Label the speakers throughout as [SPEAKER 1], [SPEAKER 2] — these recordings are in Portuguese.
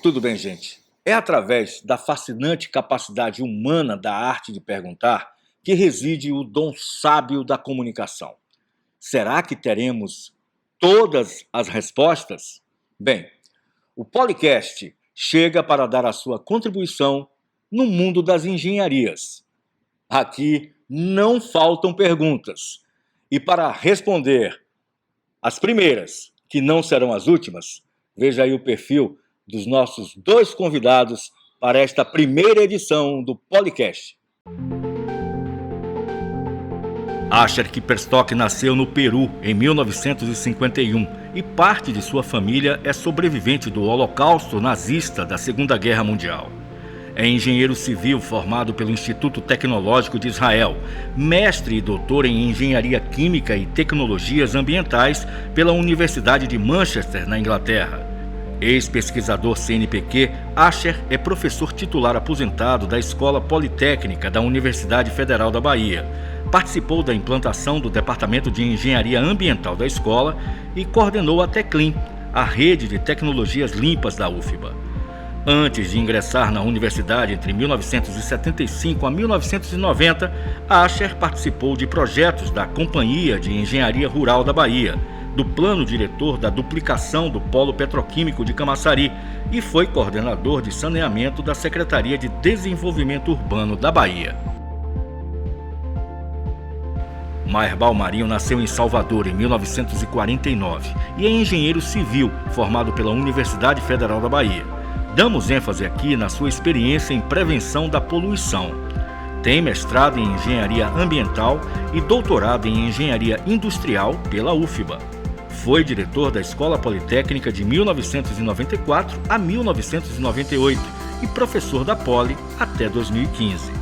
[SPEAKER 1] Tudo bem, gente? É através da fascinante capacidade humana da arte de perguntar que reside o dom sábio da comunicação. Será que teremos todas as respostas? Bem, o Policast chega para dar a sua contribuição no mundo das engenharias. Aqui não faltam perguntas. E para responder as primeiras, que não serão as últimas, veja aí o perfil dos nossos dois convidados para esta primeira edição do Policast. Asher Kipperstock nasceu no Peru em 1951 e parte de sua família é sobrevivente do Holocausto nazista da Segunda Guerra Mundial. É engenheiro civil formado pelo Instituto Tecnológico de Israel, mestre e doutor em Engenharia Química e Tecnologias Ambientais pela Universidade de Manchester, na Inglaterra. Ex-pesquisador CNPq, Asher é professor titular aposentado da Escola Politécnica da Universidade Federal da Bahia. Participou da implantação do Departamento de Engenharia Ambiental da escola e coordenou a Teclim, a rede de tecnologias limpas da UFBA. Antes de ingressar na universidade entre 1975 a 1990, Asher participou de projetos da Companhia de Engenharia Rural da Bahia, do plano diretor da duplicação do Polo Petroquímico de Camaçari e foi coordenador de saneamento da Secretaria de Desenvolvimento Urbano da Bahia. Maerbal Marinho nasceu em Salvador em 1949 e é engenheiro civil formado pela Universidade Federal da Bahia. Damos ênfase aqui na sua experiência em prevenção da poluição. Tem mestrado em Engenharia Ambiental e doutorado em Engenharia Industrial pela UFBA. Foi diretor da Escola Politécnica de 1994 a 1998 e professor da Poli até 2015.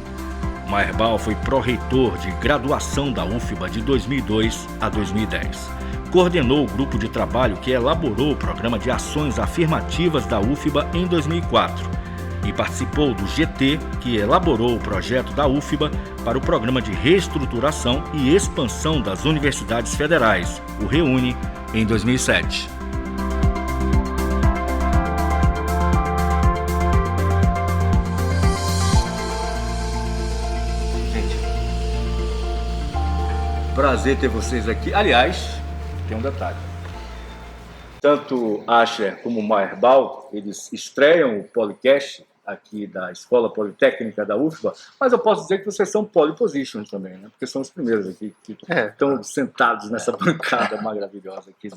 [SPEAKER 1] Maerbal foi pró-reitor de graduação da UFBA de 2002 a 2010. Coordenou o grupo de trabalho que elaborou o Programa de Ações Afirmativas da UFBA em 2004 e participou do GT, que elaborou o projeto da UFBA para o Programa de Reestruturação e Expansão das Universidades Federais, o REUNE, em 2007. Prazer ter vocês aqui. Aliás, tem um detalhe. Tanto Asher como Maerbal, eles estreiam o Policast aqui da Escola Politécnica da UFBA, mas eu posso dizer que vocês são polypositions também, né? Porque são os primeiros aqui que estão sentados nessa bancada maravilhosa aqui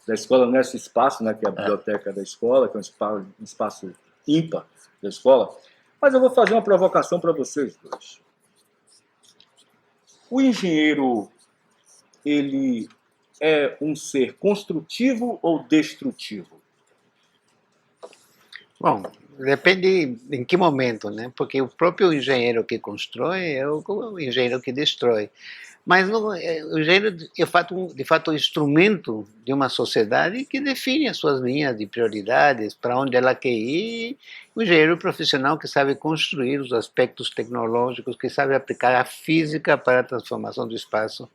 [SPEAKER 1] da escola, nesse espaço, né, que é a biblioteca da escola, que é um espaço ímpar da escola. Mas eu vou fazer uma provocação para vocês dois. O engenheiro, ele é um ser construtivo ou destrutivo?
[SPEAKER 2] Bom, depende em que momento, né? Porque o próprio engenheiro que constrói é o engenheiro que destrói. Mas o engenheiro é de fato um instrumento de uma sociedade que define as suas linhas de prioridades, para onde ela quer ir. O engenheiro profissional que sabe construir os aspectos tecnológicos, que sabe aplicar a física para a transformação do espaço.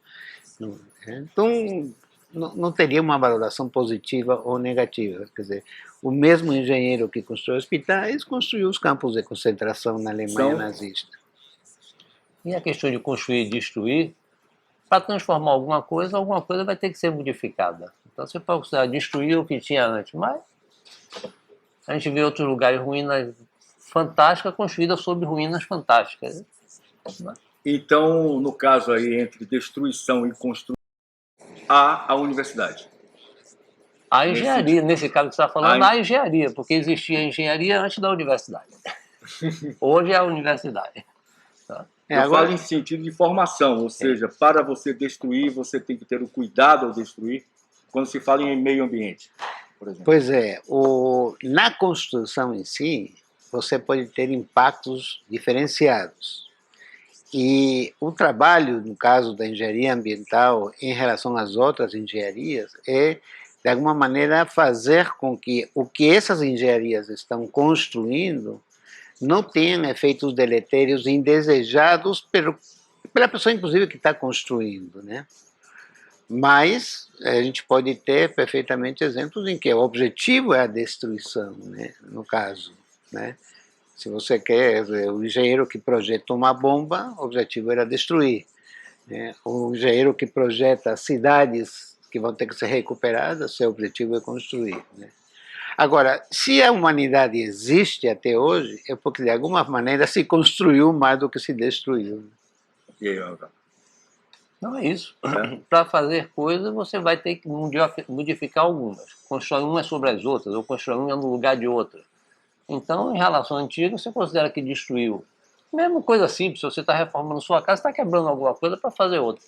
[SPEAKER 2] Então, não teria uma valoração positiva ou negativa. Quer dizer, o mesmo engenheiro que constrói hospitais construiu os campos de concentração na Alemanha nazista.
[SPEAKER 3] E a questão de construir e destruir, para transformar alguma coisa vai ter que ser modificada. Então você pode considerar destruir o que tinha antes, mas a gente vê outros lugares, ruínas fantásticas construídas sobre ruínas fantásticas.
[SPEAKER 1] Então, no caso aí, entre destruição e construção, há a universidade.
[SPEAKER 3] A engenharia, nesse caso que você está falando, a engenharia, porque existia a engenharia antes da universidade. Hoje é a universidade. Tá?
[SPEAKER 1] Eu falo em sentido de formação, ou seja, para você destruir, você tem que ter o cuidado ao destruir, quando se fala em meio ambiente, por exemplo.
[SPEAKER 2] Pois é, na construção em si, você pode ter impactos diferenciados. E o trabalho, no caso da engenharia ambiental, em relação às outras engenharias, é, de alguma maneira, fazer com que o que essas engenharias estão construindo não tenham efeitos deletérios indesejados pela pessoa, inclusive, que está construindo, né? Mas a gente pode ter perfeitamente exemplos em que o objetivo é a destruição, né? No caso, né? Se você quer, o engenheiro que projeta uma bomba, o objetivo era destruir, né? O engenheiro que projeta cidades que vão ter que ser recuperadas, seu objetivo é construir, né? Agora, se a humanidade existe até hoje, é porque de alguma maneira se construiu mais do que se destruiu.
[SPEAKER 1] E aí, Olga?
[SPEAKER 3] Não é isso. Para fazer coisas, você vai ter que modificar algumas. Constrói umas sobre as outras, ou constrói uma no lugar de outra. Então, em relação à antiga, você considera que destruiu. Mesmo coisa simples, se você está reformando sua casa, está quebrando alguma coisa para fazer outra.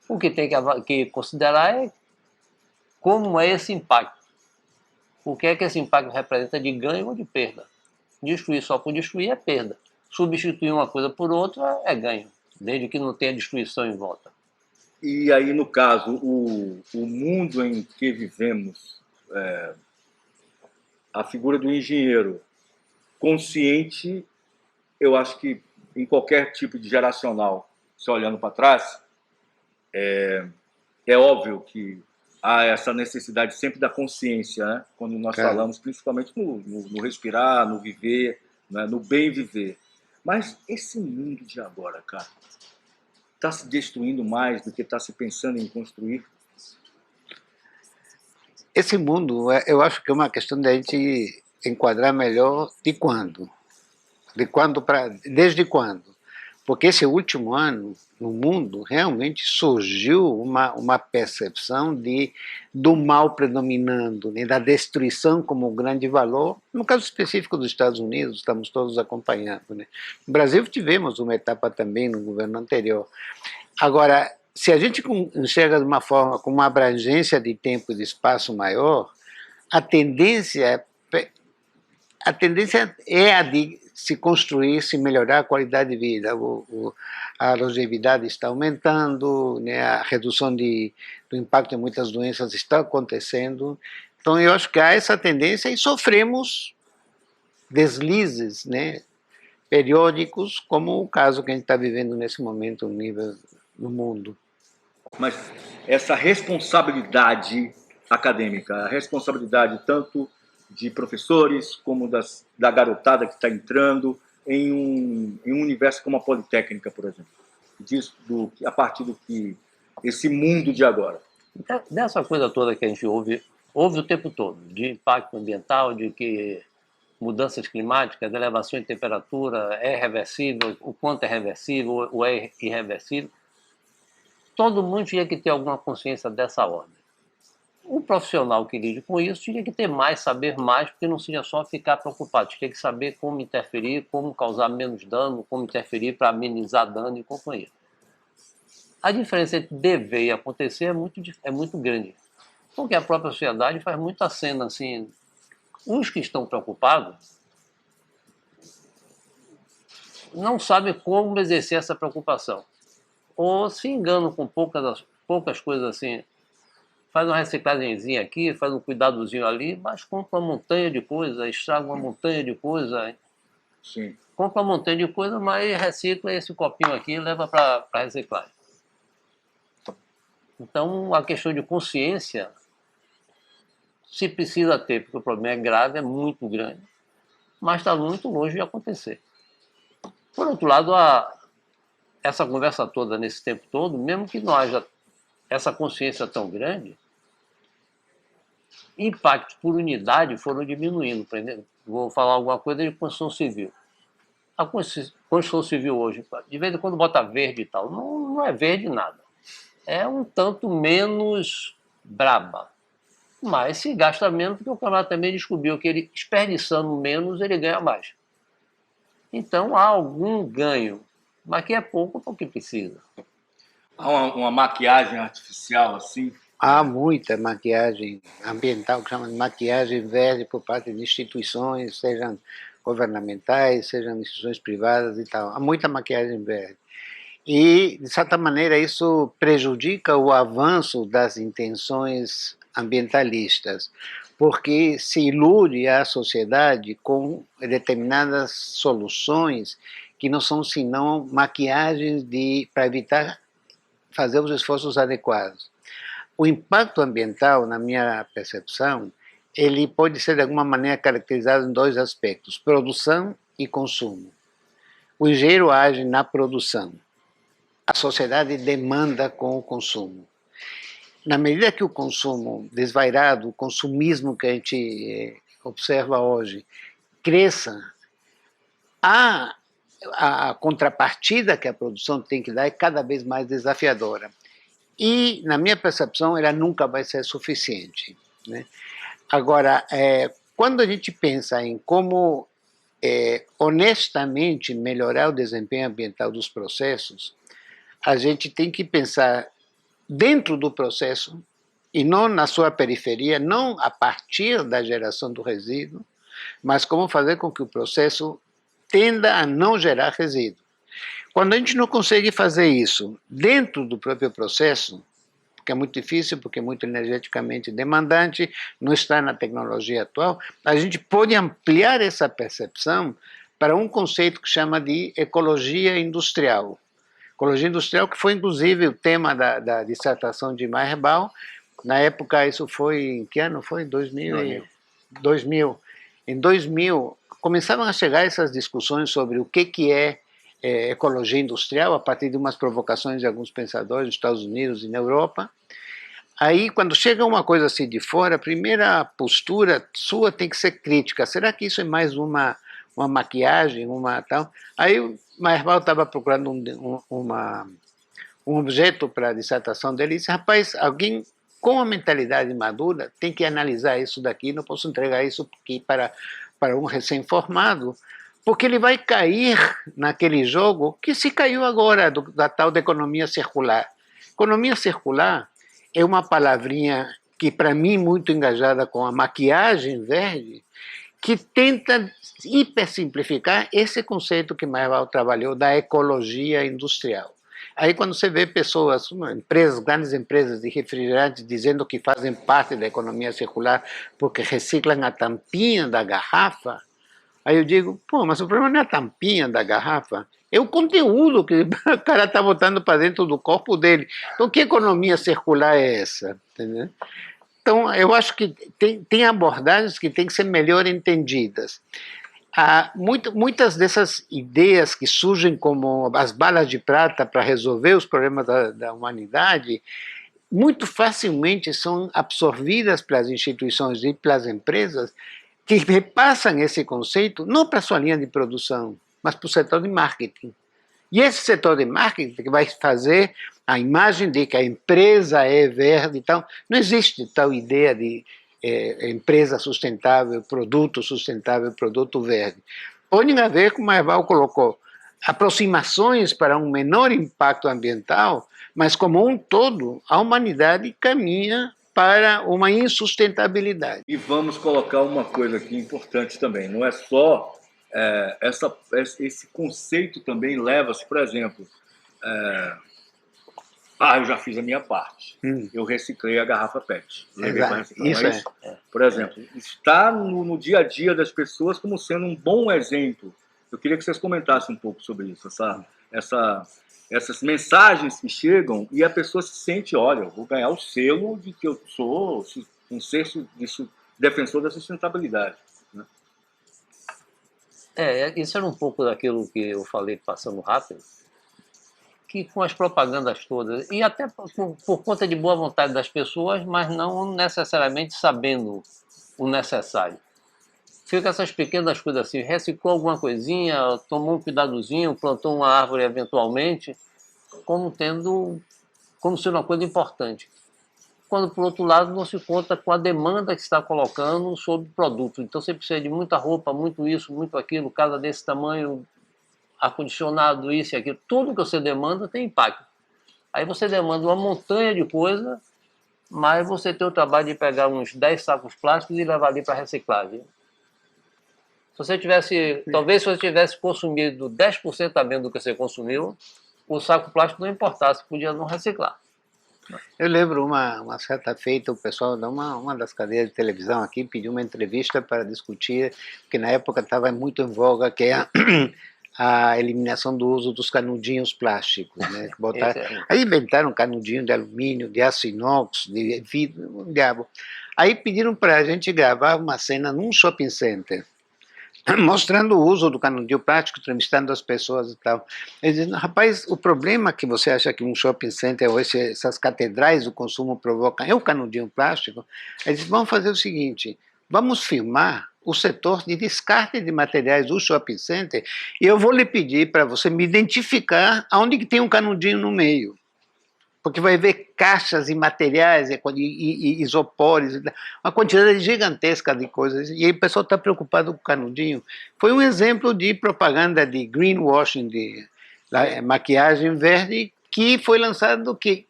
[SPEAKER 3] O que tem que considerar é como é esse impacto. O que é que esse impacto representa de ganho ou de perda. Destruir só por destruir é perda. Substituir uma coisa por outra é ganho, desde que não tenha destruição em volta.
[SPEAKER 1] E aí, no caso, o mundo em que vivemos, a figura do engenheiro consciente, eu acho que em qualquer tipo de geracional, se olhando para trás, é óbvio que há essa necessidade sempre da consciência, né? Quando nós
[SPEAKER 2] Claro.
[SPEAKER 1] falamos principalmente no respirar, no viver, né? No bem viver. Mas esse mundo de agora, cara, está se destruindo mais do que está se pensando em construir?
[SPEAKER 2] Esse mundo, eu acho que é uma questão da gente enquadrar melhor de quando. Desde quando? Porque esse último ano, no mundo, realmente surgiu uma percepção do mal predominando, né, da destruição como grande valor. No caso específico dos Estados Unidos, estamos todos acompanhando, né? No Brasil tivemos uma etapa também no governo anterior. Agora, se a gente enxerga de uma forma com uma abrangência de tempo e de espaço maior, a tendência é a de se construir, se melhorar a qualidade de vida. A longevidade está aumentando, né, a redução do impacto em muitas doenças está acontecendo. Então, eu acho que há essa tendência e sofremos deslizes, né, periódicos, como o caso que a gente está vivendo nesse momento no mundo.
[SPEAKER 1] Mas essa responsabilidade acadêmica, a responsabilidade tanto de professores como da garotada que está entrando em um universo como a Politécnica, por exemplo, a partir do que esse mundo de agora.
[SPEAKER 3] Dessa coisa toda que a gente ouve o tempo todo, de impacto ambiental, de que mudanças climáticas, elevação de temperatura é reversível, o quanto é reversível ou é irreversível, todo mundo tinha que ter alguma consciência dessa ordem. Um profissional que lide com isso tinha que ter mais, saber mais, porque não seria só ficar preocupado, tinha que saber como interferir, como causar menos dano, como interferir para amenizar dano e companhia. A diferença entre dever e acontecer é muito grande, porque a própria sociedade faz muita cena assim. Os que estão preocupados não sabem como exercer essa preocupação, ou se enganam com poucas coisas assim. Faz uma reciclagemzinha aqui, faz um cuidadozinho ali, mas compra uma montanha de coisa, estraga uma montanha de coisa.
[SPEAKER 1] Sim.
[SPEAKER 3] Compra uma montanha de coisa, mas recicla esse copinho aqui e leva para reciclagem. Então, a questão de consciência se precisa ter, porque o problema é grave, é muito grande, mas está muito longe de acontecer. Por outro lado, essa conversa toda, nesse tempo todo, mesmo que não haja essa consciência tão grande, impactos por unidade foram diminuindo. Vou falar alguma coisa de construção civil. A construção civil hoje, de vez em quando bota verde e tal, não é verde nada. É um tanto menos braba. Mas se gasta menos, porque o camarada também descobriu que ele, desperdiçando menos, ele ganha mais. Então há algum ganho, mas que é pouco para o que precisa.
[SPEAKER 1] Há uma maquiagem artificial assim?
[SPEAKER 2] Há muita maquiagem ambiental, que chama de maquiagem verde por parte de instituições, sejam governamentais, sejam instituições privadas e tal. Há muita maquiagem verde. E, de certa maneira, isso prejudica o avanço das intenções ambientalistas, porque se ilude a sociedade com determinadas soluções que não são senão maquiagens para evitar fazer os esforços adequados. o impacto ambiental, na minha percepção, ele pode ser de alguma maneira caracterizado em dois aspectos: produção e consumo. O engenheiro age na produção. A sociedade demanda com o consumo. Na medida que o consumo desvairado, o consumismo que a gente observa hoje, cresça, a contrapartida que a produção tem que dar é cada vez mais desafiadora. E, na minha percepção, ela nunca vai ser suficiente, né? Agora, quando a gente pensa em como honestamente melhorar o desempenho ambiental dos processos, a gente tem que pensar dentro do processo e não na sua periferia, não a partir da geração do resíduo, mas como fazer com que o processo tenda a não gerar resíduo. Quando a gente não consegue fazer isso dentro do próprio processo, porque é muito difícil, porque é muito energeticamente demandante, não está na tecnologia atual, a gente pode ampliar essa percepção para um conceito que chama de ecologia industrial. Ecologia industrial, que foi inclusive o tema da dissertação de Meyerbaum. Na época, isso foi, em que ano foi? 2000. Em 2000, começaram a chegar essas discussões sobre o que é ecologia industrial, a partir de umas provocações de alguns pensadores nos Estados Unidos e na Europa. Aí, quando chega uma coisa assim de fora, a primeira postura sua tem que ser crítica. Será que isso é mais uma maquiagem, uma tal? Aí o Meyerbaum estava procurando um objeto para a dissertação dele e disse: rapaz, alguém com a mentalidade madura tem que analisar isso daqui, não posso entregar isso aqui para um recém-formado, porque ele vai cair naquele jogo que se caiu agora, da tal da economia circular. Economia circular é uma palavrinha que, para mim, muito engajada com a maquiagem verde, que tenta hipersimplificar esse conceito que Meyerbaum trabalhou da ecologia industrial. Aí, quando você vê pessoas, grandes empresas de refrigerantes dizendo que fazem parte da economia circular porque reciclam a tampinha da garrafa, aí eu digo, pô, mas o problema não é a tampinha da garrafa, é o conteúdo que o cara está botando para dentro do corpo dele. Então, que economia circular é essa? Entendeu? Então, eu acho que tem abordagens que têm que ser melhor entendidas. Muitas dessas ideias que surgem como as balas de prata para resolver os problemas da humanidade, muito facilmente são absorvidas pelas instituições e pelas empresas que repassam esse conceito não para a sua linha de produção, mas para o setor de marketing. E esse setor de marketing que vai fazer a imagem de que a empresa é verde. Então, não existe tal ideia de empresa sustentável, produto verde. Podem haver, como a Eval colocou, aproximações para um menor impacto ambiental, mas como um todo, a humanidade caminha para uma insustentabilidade.
[SPEAKER 1] E vamos colocar uma coisa aqui importante também, não é só esse conceito também leva-se, por exemplo, eu já fiz a minha parte. Eu reciclei a garrafa PET. Levei para reciclar.
[SPEAKER 2] Isso
[SPEAKER 1] Por exemplo, está no dia a dia das pessoas como sendo um bom exemplo. Eu queria que vocês comentassem um pouco sobre isso, essas mensagens que chegam e a pessoa se sente, olha, eu vou ganhar o selo de que eu sou um defensor da sustentabilidade. Né?
[SPEAKER 3] Isso era um pouco daquilo que eu falei passando rápido, que com as propagandas todas, e até por conta de boa vontade das pessoas, mas não necessariamente sabendo o necessário. Fica essas pequenas coisas assim, reciclou alguma coisinha, tomou um cuidadozinho, plantou uma árvore eventualmente, como sendo uma coisa importante. Quando, por outro lado, não se conta com a demanda que se está colocando sobre o produto. Então, você precisa de muita roupa, muito isso, muito aquilo, casa desse tamanho, ar-condicionado, isso e aquilo, tudo que você demanda tem impacto. Aí você demanda uma montanha de coisa, mas você tem o trabalho de pegar uns 10 sacos plásticos e levar ali para reciclagem. Talvez se você tivesse consumido 10% a menos do que você consumiu, o saco plástico não importasse, podia não reciclar.
[SPEAKER 2] Eu lembro uma certa feita, o pessoal de uma das cadeias de televisão aqui pediu uma entrevista para discutir, que na época estava muito em voga, que é a eliminação do uso dos canudinhos plásticos, né?
[SPEAKER 3] Esse
[SPEAKER 2] Aí inventaram canudinho de alumínio, de aço inox, de vidro, um diabo. Aí pediram para a gente gravar uma cena num shopping center, mostrando o uso do canudinho plástico, entrevistando as pessoas e tal. Eles dizem, rapaz, o problema que você acha que um shopping center ou essas catedrais do consumo provocam é o canudinho plástico. Eles dizem, vamos fazer o seguinte, vamos filmar o setor de descarte de materiais do shopping center e eu vou lhe pedir para você me identificar aonde que tem um canudinho no meio. Porque vai ver caixas e materiais, e isopores, uma quantidade gigantesca de coisas, e aí o pessoal está preocupado com o canudinho. Foi um exemplo de propaganda de greenwashing, de maquiagem verde, que foi lançado que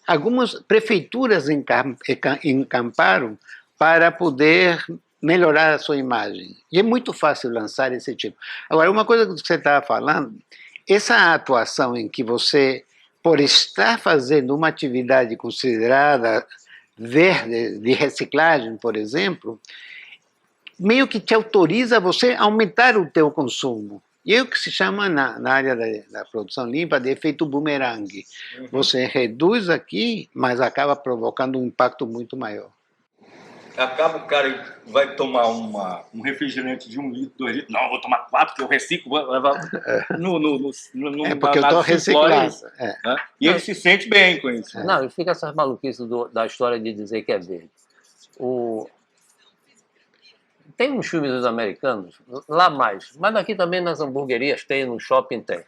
[SPEAKER 2] algumas prefeituras encamparam para poder melhorar a sua imagem. E é muito fácil lançar esse tipo. Agora, uma coisa que você estava falando, essa atuação em que você, por estar fazendo uma atividade considerada verde, de reciclagem, por exemplo, meio que te autoriza a você aumentar o teu consumo. E é o que se chama na área da produção limpa de efeito bumerangue. Você reduz aqui, mas acaba provocando um impacto muito maior.
[SPEAKER 1] Acaba o cara vai tomar um refrigerante de 1 litro, 2 litros. Não, vou tomar 4, que eu reciclo, vou levar
[SPEAKER 2] porque eu estou reciclando.
[SPEAKER 1] Né? E ele se sente bem com isso.
[SPEAKER 3] Não, e fica essas maluquices da história de dizer que é verde. Tem uns filmes dos americanos, lá mais, mas aqui também nas hamburguerias tem, no shopping tem.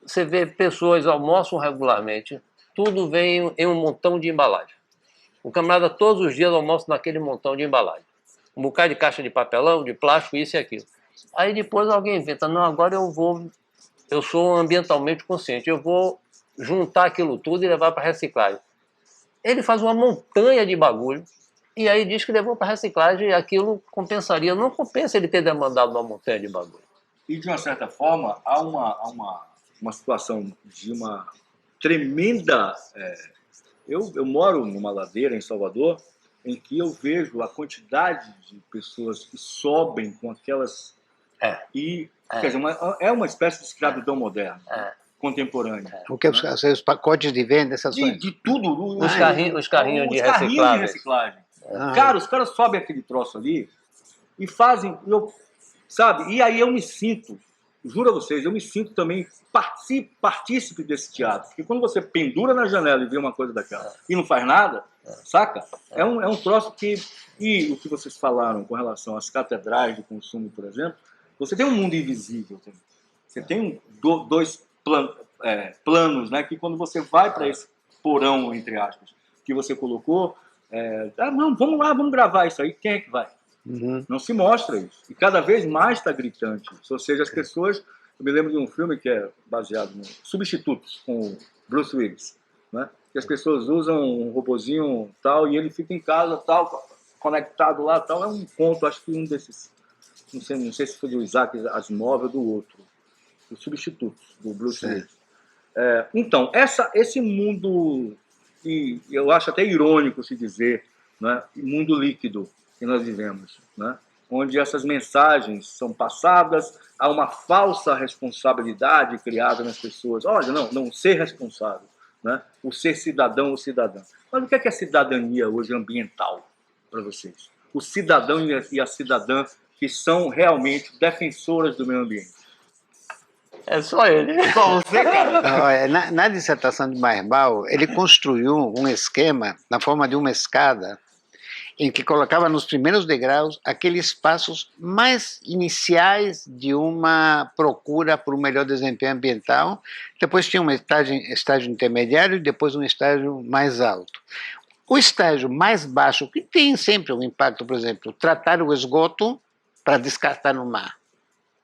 [SPEAKER 3] Você vê pessoas almoçam regularmente, tudo vem em um montão de embalagem. O camarada todos os dias almoça naquele montão de embalagem. Um bocado de caixa de papelão, de plástico, isso e aquilo. Aí depois alguém inventa, não, agora eu sou ambientalmente consciente, eu vou juntar aquilo tudo e levar para reciclagem. Ele faz uma montanha de bagulho e aí diz que levou para reciclagem e aquilo compensaria. Não compensa ele ter demandado uma montanha de bagulho.
[SPEAKER 1] E de uma certa forma, há uma situação de uma tremenda... Eu moro numa ladeira em Salvador, em que eu vejo a quantidade de pessoas que sobem com aquelas... Quer dizer, é uma espécie de escravidão moderna, contemporânea.
[SPEAKER 2] O que os pacotes de venda, essas coisas?
[SPEAKER 1] De tudo.
[SPEAKER 3] Os carrinhos de reciclagem.
[SPEAKER 1] Cara, os caras sobem aquele troço ali e fazem... sabe? E aí eu me sinto... Juro a vocês, eu me sinto também partícipe desse teatro. Porque quando você pendura na janela e vê uma coisa daquela e não faz nada, saca? É um troço que... E o que vocês falaram com relação às catedrais de consumo, por exemplo, você tem um mundo invisível também. Você tem dois planos, né? Que quando você vai para esse porão, entre aspas, que você colocou, não, vamos lá, vamos gravar isso aí. Quem é que vai? Não se mostra isso. E cada vez mais está gritante. Ou seja, as pessoas... Eu me lembro de um filme que é baseado no Substitutos, com o Bruce Willis, né? Que as pessoas usam um robozinho tal e ele fica em casa tal, conectado lá tal. É um conto, acho que um desses... Não sei se foi do Isaac Asimov ou do outro. Os Substitutos, do Bruce Willis. Então, esse mundo... E eu acho até irônico se dizer, né? Mundo líquido que nós vivemos, né? Onde essas mensagens são passadas, há uma falsa responsabilidade criada nas pessoas. Olha, não ser responsável, né? O ser cidadão ou cidadã. Mas o que é cidadania hoje ambiental para vocês? O cidadão e a cidadã que são realmente defensoras do meio ambiente.
[SPEAKER 3] É só ele.
[SPEAKER 1] Só você, cara.
[SPEAKER 2] Na dissertação de Mairbau, ele construiu um esquema na forma de uma escada em que colocava nos primeiros degraus aqueles passos mais iniciais de uma procura por um melhor desempenho ambiental. Depois tinha um estágio intermediário e depois um estágio mais alto. O estágio mais baixo, que tem sempre um impacto, por exemplo, tratar o esgoto para descartar no mar.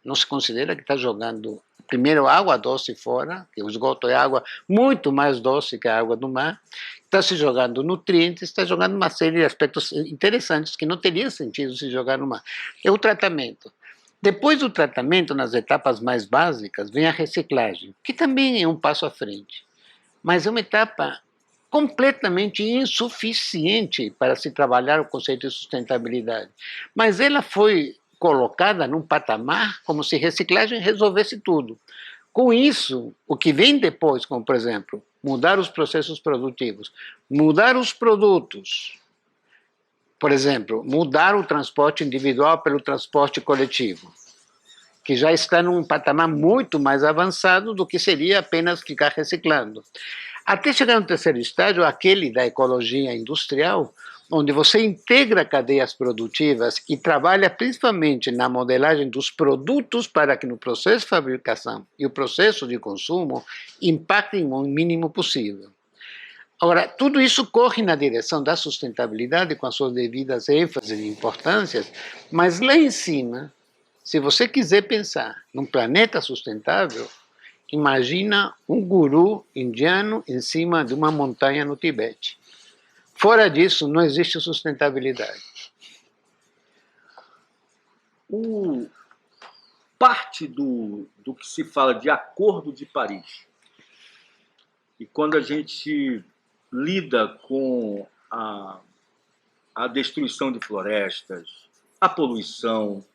[SPEAKER 2] Não se considera que está jogando, primeiro, água doce fora, que o esgoto é água muito mais doce que a água do mar. Está se jogando nutrientes, está jogando uma série de aspectos interessantes que não teria sentido se jogar no mar. É o tratamento. Depois do tratamento, nas etapas mais básicas, vem a reciclagem, que também é um passo à frente. Mas é uma etapa completamente insuficiente para se trabalhar o conceito de sustentabilidade. Mas ela foi colocada num patamar como se reciclagem resolvesse tudo. Com isso, o que vem depois, como por exemplo, mudar os processos produtivos, mudar os produtos, por exemplo, mudar o transporte individual pelo transporte coletivo, que já está num patamar muito mais avançado do que seria apenas ficar reciclando. Até chegar no terceiro estágio, aquele da ecologia industrial, onde você integra cadeias produtivas e trabalha principalmente na modelagem dos produtos para que no processo de fabricação e o processo de consumo impactem o mínimo possível. Agora, tudo isso corre na direção da sustentabilidade com as suas devidas ênfases e importâncias, mas lá em cima, se você quiser pensar num planeta sustentável, imagina um guru indiano em cima de uma montanha no Tibete. Fora disso, não existe sustentabilidade.
[SPEAKER 1] Parte do que se fala de Acordo de Paris, e quando a gente lida com a destruição de florestas, a poluição,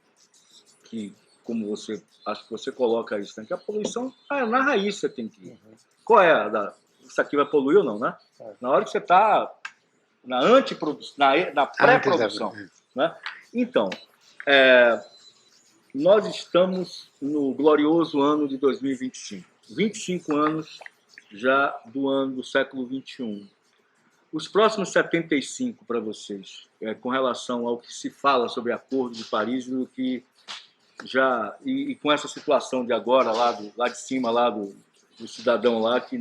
[SPEAKER 1] que, como você, acho que você coloca isso, que a poluição, na raiz você tem que ir. Qual é isso aqui vai poluir ou não, né? Na hora que você está na antiprodução, na pré-produção, né? Então, nós estamos no glorioso ano de 2025. 25 anos já do ano do século 21. Os próximos 75 para vocês, com relação ao que se fala sobre Acordo de Paris, do que já e com essa situação de agora lá de cima lá do cidadão lá que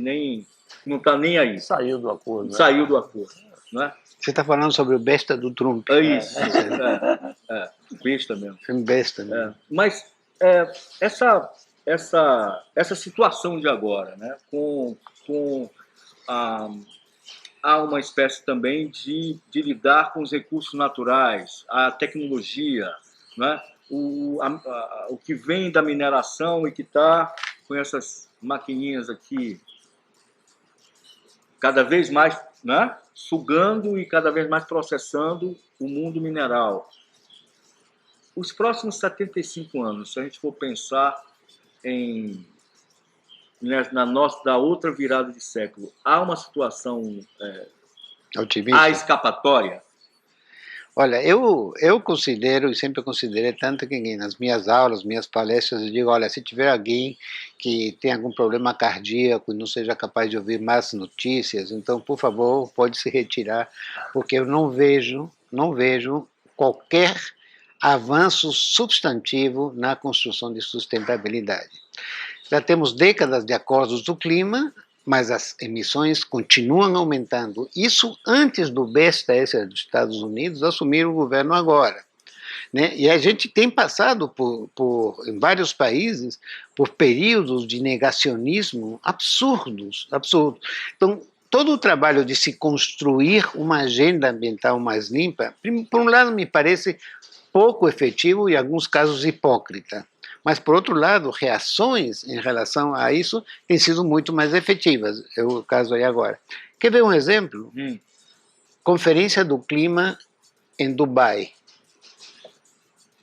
[SPEAKER 1] não está nem aí.
[SPEAKER 3] Saiu do acordo.
[SPEAKER 1] Saiu do acordo, né?
[SPEAKER 2] Você está falando sobre o besta do Trump.
[SPEAKER 1] É isso. Besta mesmo.
[SPEAKER 2] Filme besta mesmo.
[SPEAKER 1] Mas essa situação de agora, né? Há uma espécie também de lidar com os recursos naturais, a tecnologia, né? O que vem da mineração e que está com essas maquininhas aqui cada vez mais, né, sugando e cada vez mais processando o mundo mineral. Os próximos 75 anos, se a gente for pensar da outra virada de século, há uma situação há escapatória?
[SPEAKER 2] Olha, eu considero, e sempre considerei, tanto que nas minhas aulas, minhas palestras, eu digo, olha, se tiver alguém que tem algum problema cardíaco e não seja capaz de ouvir mais notícias, então, por favor, pode se retirar, porque eu não vejo qualquer avanço substantivo na construção de sustentabilidade. Já temos décadas de acordos do clima, mas as emissões continuam aumentando. Isso antes do besta esse dos Estados Unidos assumir o governo agora, né? E a gente tem passado em vários países por períodos de negacionismo absurdos. Então, todo o trabalho de se construir uma agenda ambiental mais limpa, por um lado, me parece pouco efetivo e, em alguns casos, hipócrita. Mas, por outro lado, reações em relação a isso têm sido muito mais efetivas. É o caso aí agora. Quer ver um exemplo? Conferência do Clima em Dubai.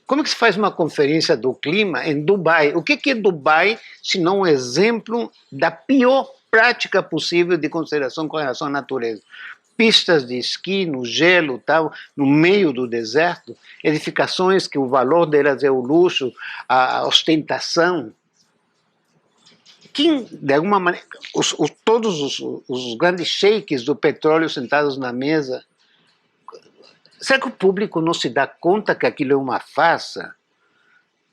[SPEAKER 2] Como é que se faz uma conferência do clima em Dubai? O que é Dubai, se não um exemplo da pior prática possível de consideração com relação à natureza? Pistas de esqui no gelo, tal, no meio do deserto, edificações que o valor delas é o luxo, a ostentação. Quem, de alguma maneira, todos os grandes sheiks do petróleo sentados na mesa, será que o público não se dá conta que aquilo é uma farsa?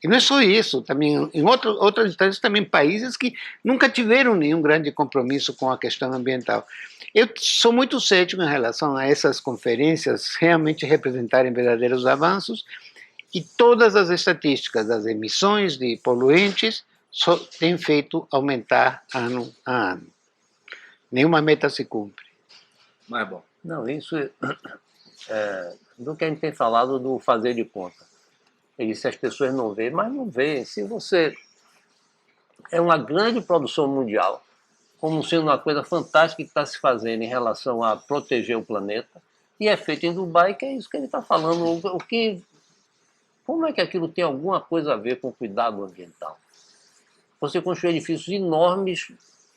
[SPEAKER 2] E não é só isso, também em outras instâncias também países que nunca tiveram nenhum grande compromisso com a questão ambiental. Eu sou muito cético em relação a essas conferências realmente representarem verdadeiros avanços, e todas as estatísticas das emissões de poluentes só têm feito aumentar ano a ano. Nenhuma meta se cumpre.
[SPEAKER 1] Mas bom.
[SPEAKER 3] Não, isso do que a gente tem falado do fazer de conta. Ele disse, as pessoas não veem, mas não veem. Se você é uma grande produção mundial, como sendo uma coisa fantástica que está se fazendo em relação a proteger o planeta, e é feito em Dubai, que é isso que ele está falando. O que Como é que aquilo tem alguma coisa a ver com cuidado ambiental? Você construir edifícios enormes,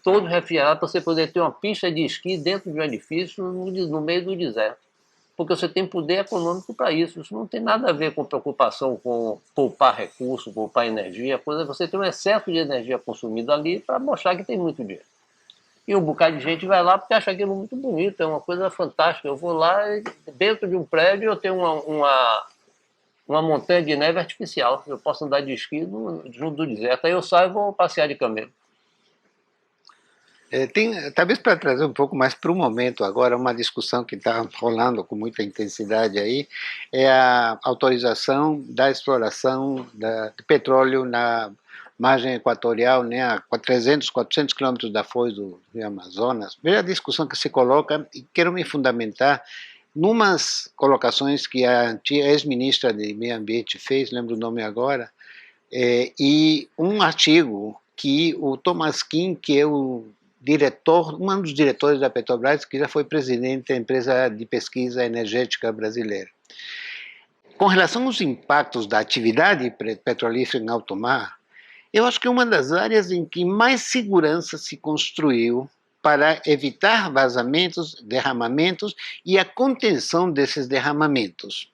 [SPEAKER 3] todos refrigerados, para você poder ter uma pista de esqui dentro de um edifício no meio do deserto. Porque você tem poder econômico para isso. Isso não tem nada a ver com preocupação com poupar recursos, poupar energia. Você tem um excesso de energia consumida ali para mostrar que tem muito dinheiro. E um bocado de gente vai lá porque acha aquilo muito bonito, é uma coisa fantástica. Eu vou lá, dentro de um prédio, eu tenho uma montanha de neve artificial. Eu posso andar de esqui junto do deserto. Aí eu saio e vou passear de camelo.
[SPEAKER 2] Talvez para trazer um pouco mais para o momento agora, uma discussão que está rolando com muita intensidade aí, é a autorização da exploração de petróleo na margem equatorial, né, a 300, 400 quilômetros da foz do Rio Amazonas. Veja a discussão que se coloca, e quero me fundamentar numas colocações que a ex-ministra de Meio Ambiente fez, lembro o nome agora, e um artigo que o Thomas Kim, que é o diretor, um dos diretores da Petrobras, que já foi presidente da empresa de pesquisa energética brasileira. Com relação aos impactos da atividade petrolífera em alto mar, eu acho que é uma das áreas em que mais segurança se construiu para evitar vazamentos, derramamentos e a contenção desses derramamentos.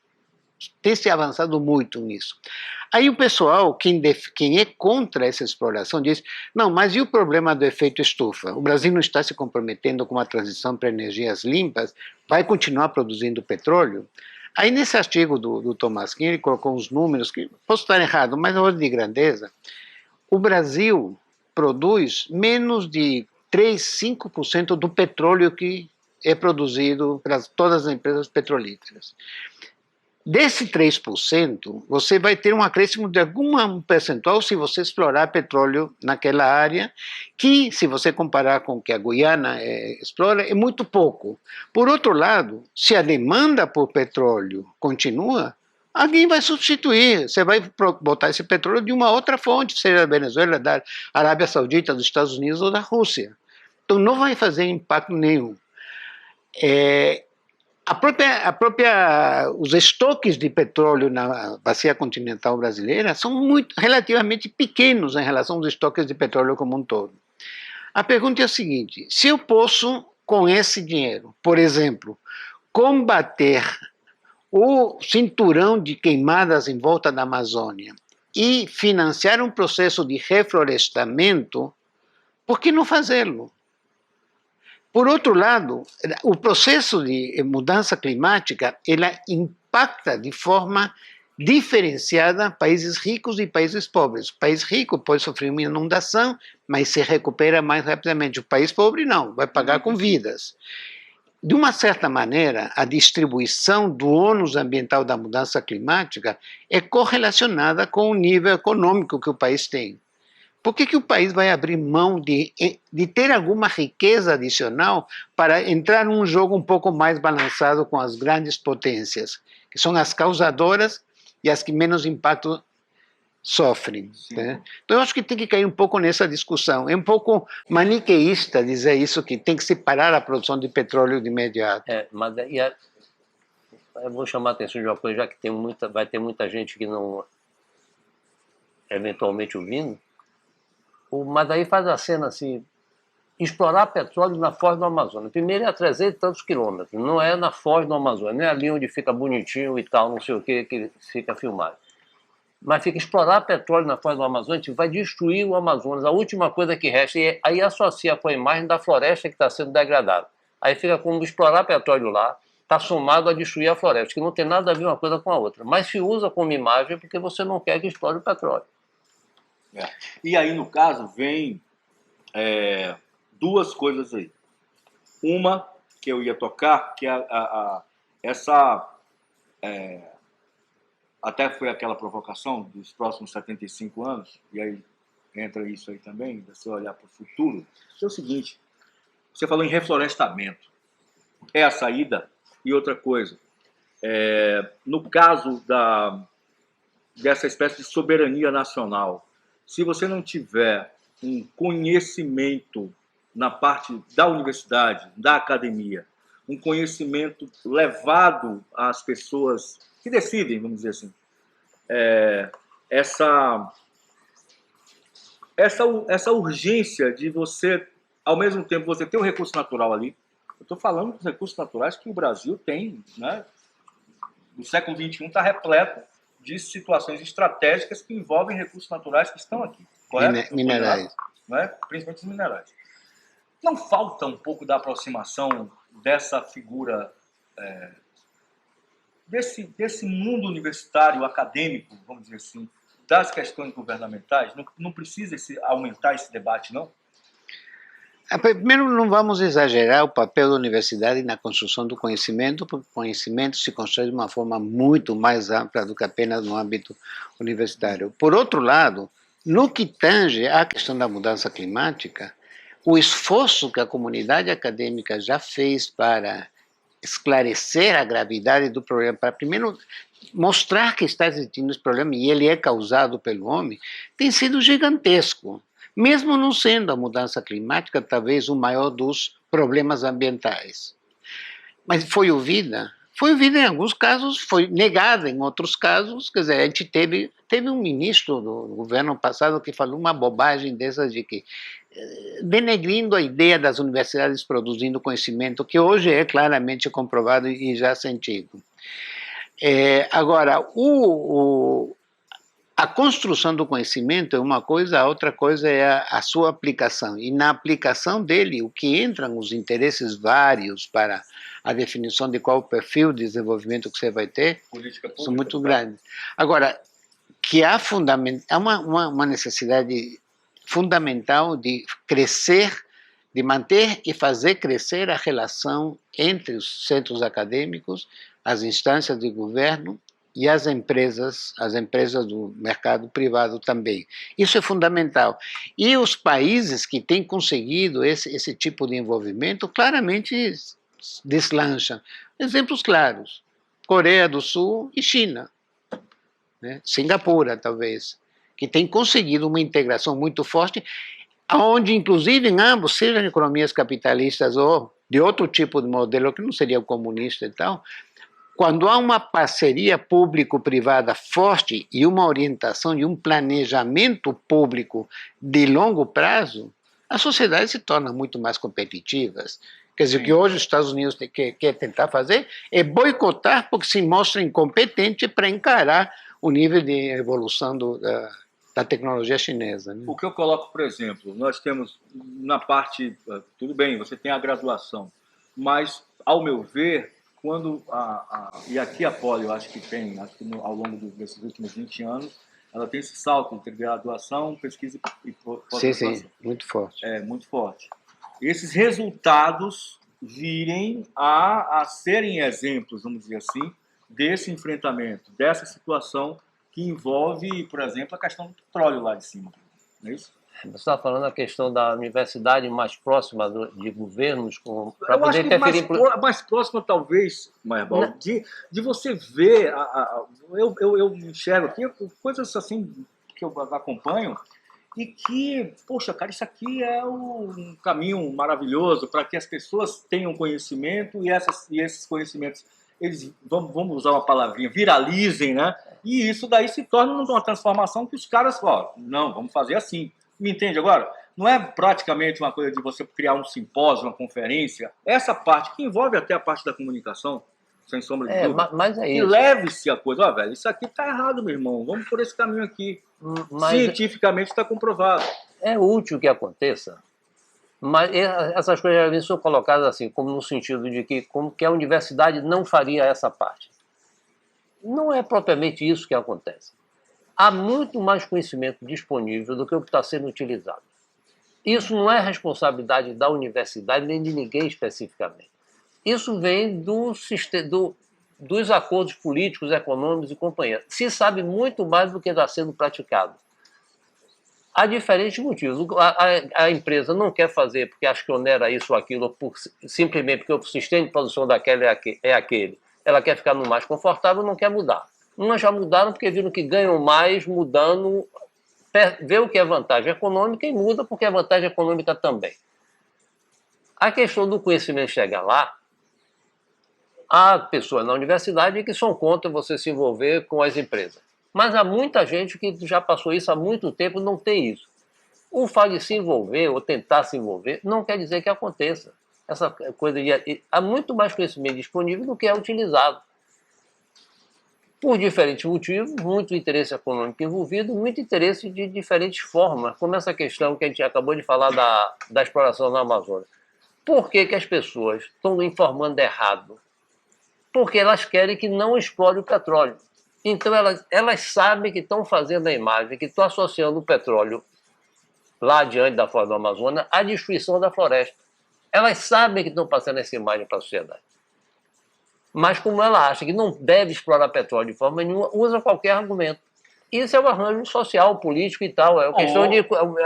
[SPEAKER 2] Tem se avançado muito nisso. Aí o pessoal, quem é contra essa exploração, diz, não, mas e o problema do efeito estufa? O Brasil não está se comprometendo com a transição para energias limpas, vai continuar produzindo petróleo? Aí nesse artigo do Thomas Kim, ele colocou uns números, que posso estar errado, mas a ordem de grandeza, o Brasil produz menos de 3, 5% do petróleo que é produzido para todas as empresas petrolíferas. Desse 3%, você vai ter um acréscimo de algum percentual se você explorar petróleo naquela área, que, se você comparar com o que a Guiana explora, é muito pouco. Por outro lado, se a demanda por petróleo continua, alguém vai substituir. Você vai botar esse petróleo de uma outra fonte, seja da Venezuela, da Arábia Saudita, dos Estados Unidos ou da Rússia. Então não vai fazer impacto nenhum. Os estoques de petróleo na bacia continental brasileira são relativamente pequenos em relação aos estoques de petróleo como um todo. A pergunta é a seguinte: se eu posso, com esse dinheiro, por exemplo, combater o cinturão de queimadas em volta da Amazônia e financiar um processo de reflorestamento, por que não fazê-lo? Por outro lado, o processo de mudança climática, ela impacta de forma diferenciada países ricos e países pobres. O país rico pode sofrer uma inundação, mas se recupera mais rapidamente. O país pobre não, vai pagar com vidas. De uma certa maneira, a distribuição do ônus ambiental da mudança climática é correlacionada com o nível econômico que o país tem. Por que o país vai abrir mão de ter alguma riqueza adicional para entrar num jogo um pouco mais balançado com as grandes potências, que são as causadoras e as que menos impacto sofrem? Né? Então eu acho que tem que cair um pouco nessa discussão. É um pouco maniqueísta dizer isso, que tem que separar a produção de petróleo de imediato.
[SPEAKER 3] Mas eu vou chamar a atenção de uma coisa, já que vai ter muita gente que não eventualmente ouvindo. Mas aí faz a cena assim: explorar petróleo na foz do Amazonas. Primeiro é a 300 e tantos quilômetros, não é na foz do Amazonas, não é ali onde fica bonitinho e tal, não sei o que fica filmado. Mas fica explorar petróleo na foz do Amazonas, vai destruir o Amazonas, a última coisa que resta, e aí associa com a imagem da floresta que está sendo degradada. Aí fica como explorar petróleo lá, está somado a destruir a floresta, que não tem nada a ver uma coisa com a outra, mas se usa como imagem porque você não quer que explore o petróleo.
[SPEAKER 1] E aí, no caso, vem duas coisas aí. Uma que eu ia tocar, que até foi aquela provocação dos próximos 75 anos, e aí entra isso aí também, você olhar para o futuro. É o seguinte: você falou em reflorestamento, é a saída. E outra coisa, no caso dessa espécie de soberania nacional, se você não tiver um conhecimento na parte da universidade, da academia, um conhecimento levado às pessoas que decidem, vamos dizer assim, essa, essa urgência de você, ao mesmo tempo, você ter um recurso natural ali. Eu estou falando dos recursos naturais que o Brasil tem, né? O século XXI está repleto de situações estratégicas que envolvem recursos naturais que estão aqui, correto?
[SPEAKER 2] Minerais.
[SPEAKER 1] Não é? Principalmente os minerais. Não falta um pouco da aproximação dessa figura, desse mundo universitário, acadêmico, vamos dizer assim, das questões governamentais? Não precisa aumentar esse debate, não?
[SPEAKER 2] Primeiro, não vamos exagerar o papel da universidade na construção do conhecimento, porque o conhecimento se constrói de uma forma muito mais ampla do que apenas no âmbito universitário. Por outro lado, no que tange à questão da mudança climática, o esforço que a comunidade acadêmica já fez para esclarecer a gravidade do problema, para primeiro mostrar que está existindo esse problema e ele é causado pelo homem, tem sido gigantesco. Mesmo não sendo a mudança climática talvez o maior dos problemas ambientais. Mas foi ouvida em alguns casos, foi negada em outros casos. Quer dizer, a gente teve um ministro do governo passado que falou uma bobagem dessas de que, denegrindo a ideia das universidades produzindo conhecimento, que hoje é claramente comprovado e já sentido. Agora, a construção do conhecimento é uma coisa, a outra coisa é a sua aplicação. E na aplicação dele, o que entram os interesses vários para a definição de qual o perfil de desenvolvimento que você vai ter, são muito grandes. Agora, que há uma necessidade fundamental de crescer, de manter e fazer crescer a relação entre os centros acadêmicos, as instâncias de governo e as empresas do mercado privado também. Isso é fundamental. E os países que têm conseguido esse tipo de envolvimento claramente deslancham. Exemplos claros: Coreia do Sul e China, né? Singapura, talvez, que têm conseguido uma integração muito forte, onde, inclusive, em ambos, sejam economias capitalistas ou de outro tipo de modelo, que não seria o comunista e tal, quando há uma parceria público-privada forte e uma orientação e um planejamento público de longo prazo, as sociedades se tornam muito mais competitivas. Quer dizer, o que hoje os Estados Unidos quer tentar fazer é boicotar porque se mostra incompetente para encarar o nível de evolução da tecnologia chinesa, né?
[SPEAKER 1] O que eu coloco, por exemplo, nós temos na parte, tudo bem, você tem a graduação, mas, ao meu ver, quando e aqui a Poli, eu acho que ao longo desses últimos 20 anos, ela tem esse salto entre graduação, pesquisa e pós-graduação.
[SPEAKER 2] Sim, muito forte.
[SPEAKER 1] É, muito forte. Esses resultados virem a serem exemplos, vamos dizer assim, desse enfrentamento, dessa situação que envolve, por exemplo, a questão do petróleo lá de cima. Não é isso?
[SPEAKER 3] Você está falando a questão da universidade mais próxima de governos para
[SPEAKER 1] Eu acho
[SPEAKER 3] poder
[SPEAKER 1] que
[SPEAKER 3] interferir...
[SPEAKER 1] mais próxima, talvez, Maierbal, de você ver, eu enxergo aqui coisas assim que eu acompanho e que, poxa, cara, isso aqui é um caminho maravilhoso para que as pessoas tenham conhecimento e esses conhecimentos, eles, vamos usar uma palavrinha, viralizem, né? E isso daí se torna uma transformação que os caras, não, vamos fazer assim. Me entende agora? Não é praticamente uma coisa de você criar um simpósio, uma conferência. Essa parte, que envolve até a parte da comunicação, sem sombra de dúvida.
[SPEAKER 3] Mas é
[SPEAKER 1] que
[SPEAKER 3] isso.
[SPEAKER 1] leve-se a coisa. Velho, isso aqui tá errado, meu irmão. Vamos por esse caminho aqui. Cientificamente está comprovado.
[SPEAKER 3] É útil que aconteça, mas essas coisas às vezes são colocadas assim, como no sentido de que, como que a universidade não faria essa parte. Não é propriamente isso que acontece. Há muito mais conhecimento disponível do que o que está sendo utilizado. Isso não é responsabilidade da universidade nem de ninguém especificamente. Isso vem dos acordos políticos, econômicos e companhia. Se sabe muito mais do que está sendo praticado. Há diferentes motivos. A empresa não quer fazer porque acha que onera isso ou aquilo, simplesmente porque o sistema de produção daquele é aquele. Ela quer ficar no mais confortável, não quer mudar. Umas já mudaram porque viram que ganham mais mudando, vê o que é vantagem econômica e muda porque é vantagem econômica também. A questão do conhecimento chegar lá, há pessoas na universidade que são contra você se envolver com as empresas. Mas há muita gente que já passou isso há muito tempo e não tem isso. O fato de se envolver ou tentar se envolver não quer dizer que aconteça. Essa coisa de... Há muito mais conhecimento disponível do que é utilizado. Por diferentes motivos, muito interesse econômico envolvido, muito interesse de diferentes formas, como essa questão que a gente acabou de falar da exploração na Amazônia. Por que as pessoas estão informando errado? Porque elas querem que não explore o petróleo. Então elas sabem que estão fazendo a imagem, que estão associando o petróleo lá diante da floresta do Amazonas à destruição da floresta. Elas sabem que estão passando essa imagem para a sociedade. Mas como ela acha que não deve explorar petróleo de forma nenhuma, usa qualquer argumento. Isso é um arranjo social, político e tal, é uma questão de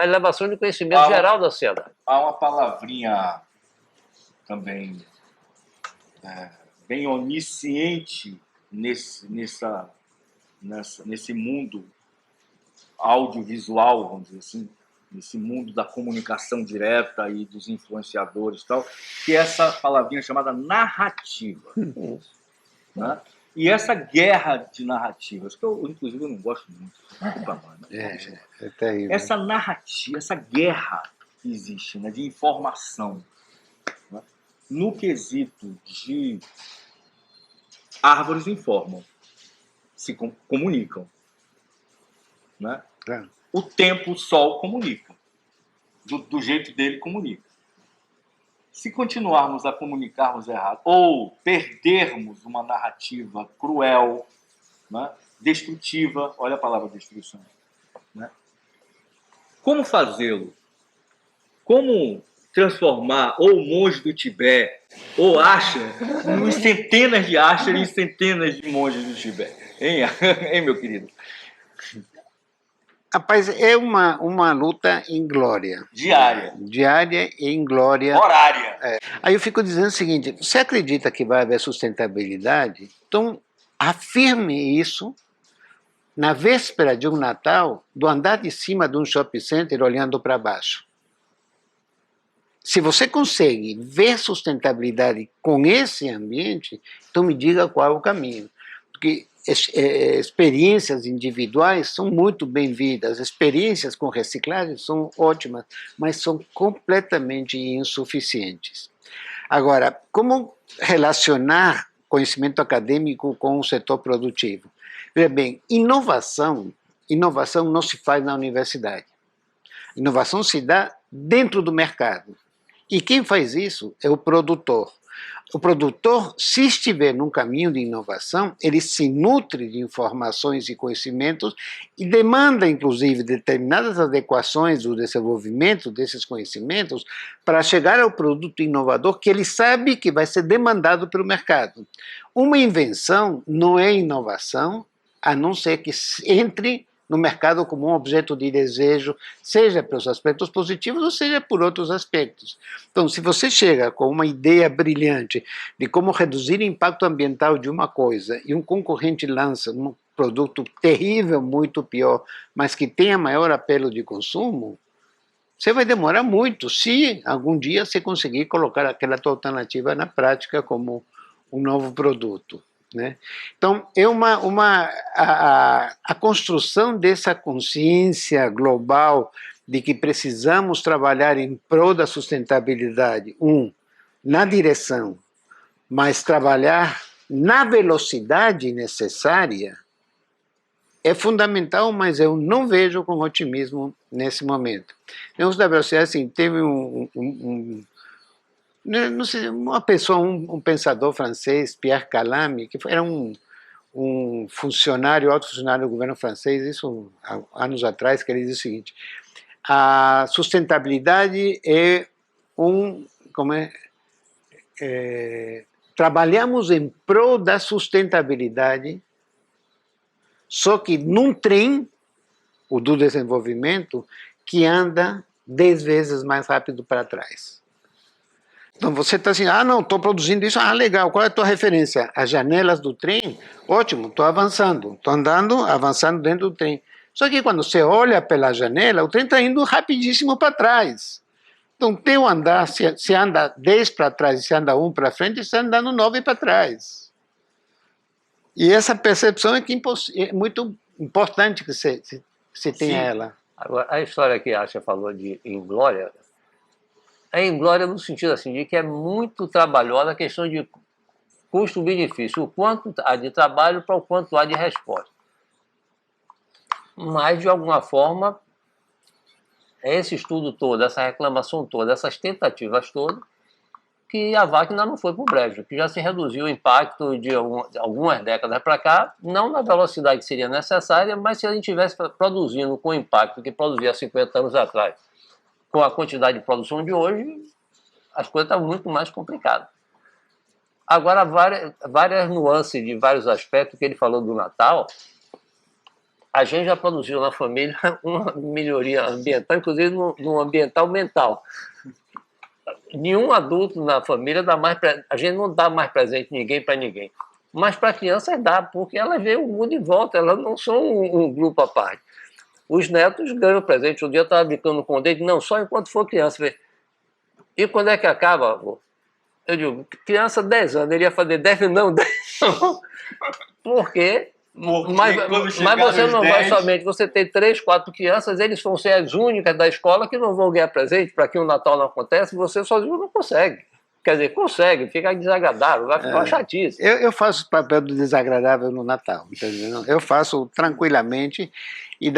[SPEAKER 3] elevação de conhecimento geral da sociedade.
[SPEAKER 1] Há uma palavrinha também bem onisciente nesse mundo audiovisual, vamos dizer assim, nesse mundo da comunicação direta e dos influenciadores e tal, que é essa palavrinha chamada narrativa. Né? E essa guerra de narrativas, que eu, inclusive, eu não gosto muito.
[SPEAKER 2] É terrível.
[SPEAKER 1] Essa narrativa, essa guerra que existe, né, de informação, né, no quesito de árvores informam, se comunicam. Né?
[SPEAKER 2] Claro.
[SPEAKER 1] O tempo, o sol comunica. Do jeito dele, comunica. Se continuarmos a comunicarmos errado, ou perdermos uma narrativa cruel, né, destrutiva, olha a palavra destruição, né? Como fazê-lo? Como transformar ou o monge do Tibete, ou Asher, em centenas de Asher e centenas de monges do Tibete? Hein, meu querido?
[SPEAKER 2] Rapaz, é uma luta inglória.
[SPEAKER 1] Diária.
[SPEAKER 2] Diária e inglória.
[SPEAKER 1] Horária.
[SPEAKER 2] Aí eu fico dizendo o seguinte, você acredita que vai haver sustentabilidade? Então, afirme isso na véspera de um Natal, do andar de cima de um shopping center olhando para baixo. Se você consegue ver sustentabilidade com esse ambiente, então me diga qual é o caminho. Porque experiências individuais são muito bem-vindas, experiências com reciclagem são ótimas, mas são completamente insuficientes. Agora, como relacionar conhecimento acadêmico com o setor produtivo? Veja bem, inovação não se faz na universidade. Inovação se dá dentro do mercado. E quem faz isso é o produtor. O produtor, se estiver num caminho de inovação, ele se nutre de informações e conhecimentos e demanda, inclusive, determinadas adequações do desenvolvimento desses conhecimentos para chegar ao produto inovador que ele sabe que vai ser demandado pelo mercado. Uma invenção não é inovação, a não ser que entre no mercado como um objeto de desejo, seja pelos aspectos positivos ou seja por outros aspectos. Então, se você chega com uma ideia brilhante de como reduzir o impacto ambiental de uma coisa e um concorrente lança um produto terrível, muito pior, mas que tenha maior apelo de consumo, você vai demorar muito se algum dia você conseguir colocar aquela tua alternativa na prática como um novo produto. Né? Então, é a construção dessa consciência global de que precisamos trabalhar em prol da sustentabilidade, na direção, mas trabalhar na velocidade necessária, é fundamental, mas eu não vejo com otimismo nesse momento. Negócio da velocidade, assim, teve não sei, uma pessoa, um pensador francês, Pierre Calame, que era um funcionário, alto funcionário do governo francês, isso há anos atrás, que ele diz o seguinte: a sustentabilidade é trabalhamos em prol da sustentabilidade, só que num trem, o do desenvolvimento, que anda 10 vezes mais rápido para trás. Então você está assim, não, estou produzindo isso, legal, qual é a tua referência? As janelas do trem? Ótimo, estou avançando, estou andando, avançando dentro do trem. Só que quando você olha pela janela, o trem está indo rapidíssimo para trás. Então, teu andar, se anda 10 para trás e se anda 1 para frente, você está andando 9 para trás. E essa percepção é que é muito importante que se tenha
[SPEAKER 1] Sim.
[SPEAKER 2] ela.
[SPEAKER 3] Agora, a história que a Acha falou de Inglória, é Inglória no sentido assim, de que é muito trabalhosa a questão de custo-benefício, o quanto há de trabalho para o quanto há de resposta. Mas, de alguma forma, esse estudo todo, essa reclamação toda, essas tentativas todas, que a máquina não foi para o brejo, que já se reduziu o impacto de algumas décadas para cá, não na velocidade que seria necessária, mas se a gente estivesse produzindo com o impacto que produzia há 50 anos atrás, com a quantidade de produção de hoje, as coisas estão muito mais complicadas. Agora, várias nuances de vários aspectos que ele falou do Natal, a gente já produziu na família uma melhoria ambiental, inclusive no ambiental mental. Nenhum adulto na família dá mais, a gente não dá mais presente ninguém para ninguém. Mas para crianças dá, porque elas veem o mundo em volta, elas não são um grupo à parte. Os netos ganham presente. Um dia eu estava brincando com o dele, não, só enquanto for criança. E quando é que acaba, avô? Eu digo, criança 10 anos, ele ia fazer 10, não, 10 não. Por quê? Mas você não vai somente, você tem 3, 4 crianças, eles vão ser as únicas da escola que não vão ganhar presente, para que o Natal não acontece, você sozinho não consegue. Quer dizer, consegue, fica desagradável, vai ficar uma chatice.
[SPEAKER 2] Eu faço o papel do desagradável no Natal, entendeu? Eu faço tranquilamente e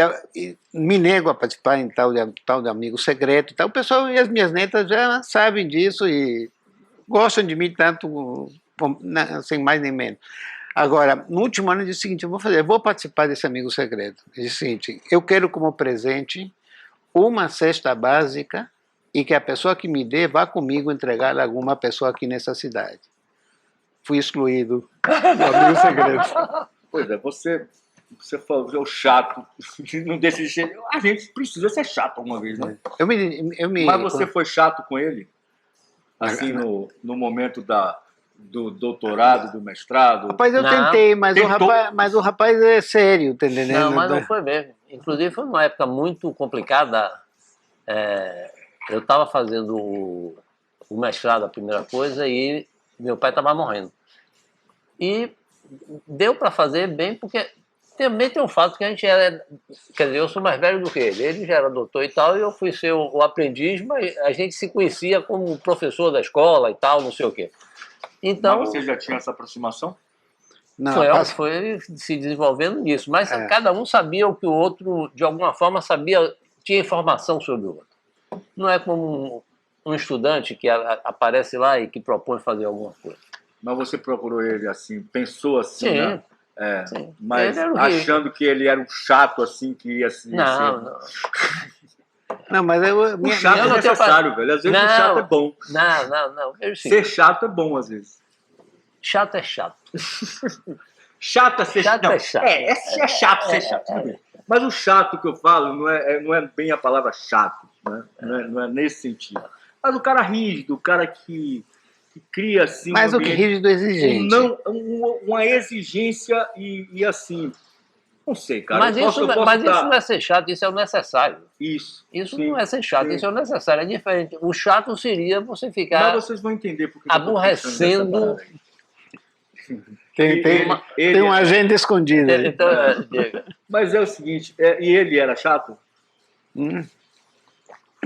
[SPEAKER 2] me nego a participar em tal de amigo secreto. O pessoal e as minhas netas já sabem disso e gostam de mim tanto, sem mais nem menos. Agora, no último ano, eu disse o seguinte, eu vou participar desse amigo secreto. Eu disse o seguinte, eu quero como presente uma cesta básica e que a pessoa que me dê vá comigo entregar a alguma pessoa aqui nessa cidade. Fui excluído do amigo secreto.
[SPEAKER 1] Pois é, você falou, é o chato, não deixa de ser. A gente precisa ser chato alguma vez, né? Mas você foi chato com ele? Assim, no momento do doutorado, do mestrado?
[SPEAKER 2] Rapaz, eu tentei, mas o rapaz é sério, tá entendendo?
[SPEAKER 3] Não, mas não foi mesmo. Inclusive, foi uma época muito complicada. Eu estava fazendo o mestrado, a primeira coisa, e meu pai estava morrendo. E deu para fazer bem, porque também tem um fato que a gente era... Quer dizer, eu sou mais velho do que ele. Ele já era doutor e tal, e eu fui ser o aprendiz, mas a gente se conhecia como professor da escola e tal, não sei o quê. Então,
[SPEAKER 1] mas você já tinha essa aproximação?
[SPEAKER 2] Não,
[SPEAKER 3] foi se desenvolvendo nisso. Mas cada um sabia o que o outro, de alguma forma, sabia, tinha informação sobre o outro. Não é como um estudante que aparece lá e que propõe fazer alguma coisa.
[SPEAKER 1] Mas você procurou ele assim, pensou assim,
[SPEAKER 3] sim,
[SPEAKER 1] né?
[SPEAKER 3] Sim.
[SPEAKER 1] Mas achando que ele era um chato assim, que ia assim...
[SPEAKER 3] Não.
[SPEAKER 2] Não, mas
[SPEAKER 1] o chato é necessário, velho. Às vezes o chato é bom.
[SPEAKER 3] Não.
[SPEAKER 1] Ser chato é bom, às vezes.
[SPEAKER 3] Chato é chato.
[SPEAKER 1] Chato é ser chato.
[SPEAKER 3] É chato.
[SPEAKER 1] É chato ser chato. Mas o chato que eu falo não é bem a palavra chato, né? Não é nesse sentido. Mas o cara rígido, o cara que cria assim...
[SPEAKER 2] Mais do que rígido, exigente.
[SPEAKER 1] Uma exigência e assim... Não sei, cara.
[SPEAKER 3] Mas isso não é ser chato, isso é o necessário.
[SPEAKER 1] Isso sim,
[SPEAKER 3] não é ser chato, isso é o necessário. É diferente. O chato seria você ficar...
[SPEAKER 1] Mas vocês vão entender porque
[SPEAKER 3] aborrecendo...
[SPEAKER 2] Tem uma agenda escondida.
[SPEAKER 3] Então,
[SPEAKER 1] mas é o seguinte, e ele era chato?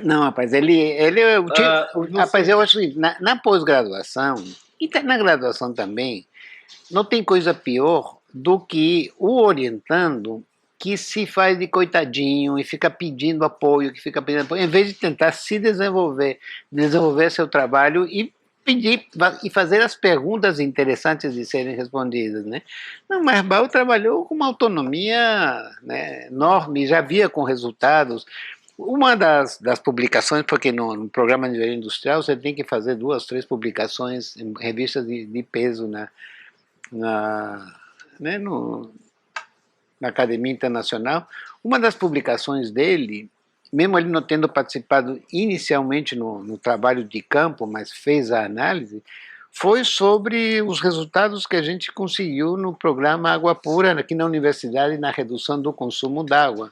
[SPEAKER 2] Não, rapaz, rapaz, eu acho que na pós-graduação, e na graduação também, não tem coisa pior do que o orientando que se faz de coitadinho e fica pedindo apoio, em vez de tentar se desenvolver seu trabalho e pedir e fazer as perguntas interessantes de serem respondidas, né? Não, mas Baú trabalhou com uma autonomia, né, enorme, já via com resultados. Uma das publicações, porque no programa de engenharia industrial você tem que fazer 2, 3 publicações em revistas de peso na Academia Internacional. Uma das publicações dele, mesmo ele não tendo participado inicialmente no trabalho de campo, mas fez a análise, foi sobre os resultados que a gente conseguiu no programa Água Pura aqui na universidade na redução do consumo d'água.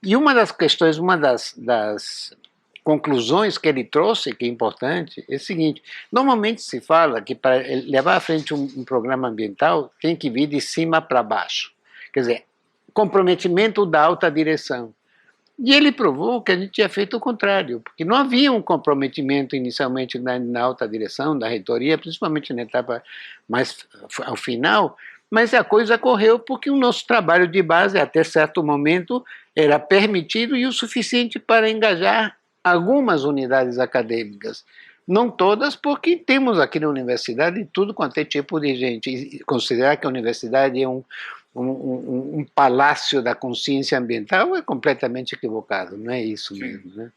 [SPEAKER 2] E uma das questões, uma das conclusões que ele trouxe, que é importante, é o seguinte: normalmente se fala que para levar à frente um programa ambiental tem que vir de cima para baixo. Quer dizer, comprometimento da alta direção. E ele provou que a gente tinha feito o contrário, porque não havia um comprometimento inicialmente na alta direção, da reitoria, principalmente na etapa mais ao final, mas a coisa correu porque o nosso trabalho de base, até certo momento, era permitido e o suficiente para engajar algumas unidades acadêmicas. Não todas, porque temos aqui na universidade tudo quanto é tipo de gente. E considerar que a universidade é um palácio da consciência ambiental é completamente equivocado, não é isso mesmo, né?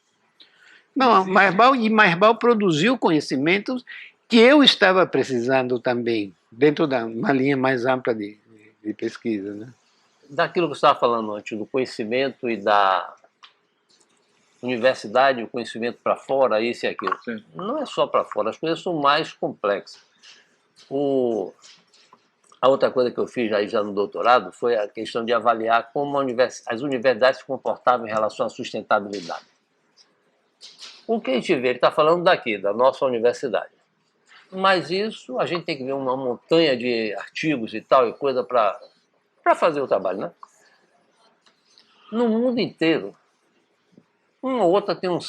[SPEAKER 2] Não, Mairbal produziu conhecimentos que eu estava precisando também, dentro de uma linha mais ampla de pesquisa, né?
[SPEAKER 3] Daquilo que você estava falando antes, do conhecimento e da universidade, o conhecimento para fora, isso e aquilo.
[SPEAKER 1] Sim.
[SPEAKER 3] Não é só para fora, as coisas são mais complexas. A outra coisa que eu fiz aí já no doutorado foi a questão de avaliar como as universidades se comportavam em relação à sustentabilidade. O que a gente vê, ele está falando daqui, da nossa universidade. Mas isso, a gente tem que ver uma montanha de artigos e tal, e coisa para fazer o trabalho, né? No mundo inteiro, uma ou outra tem um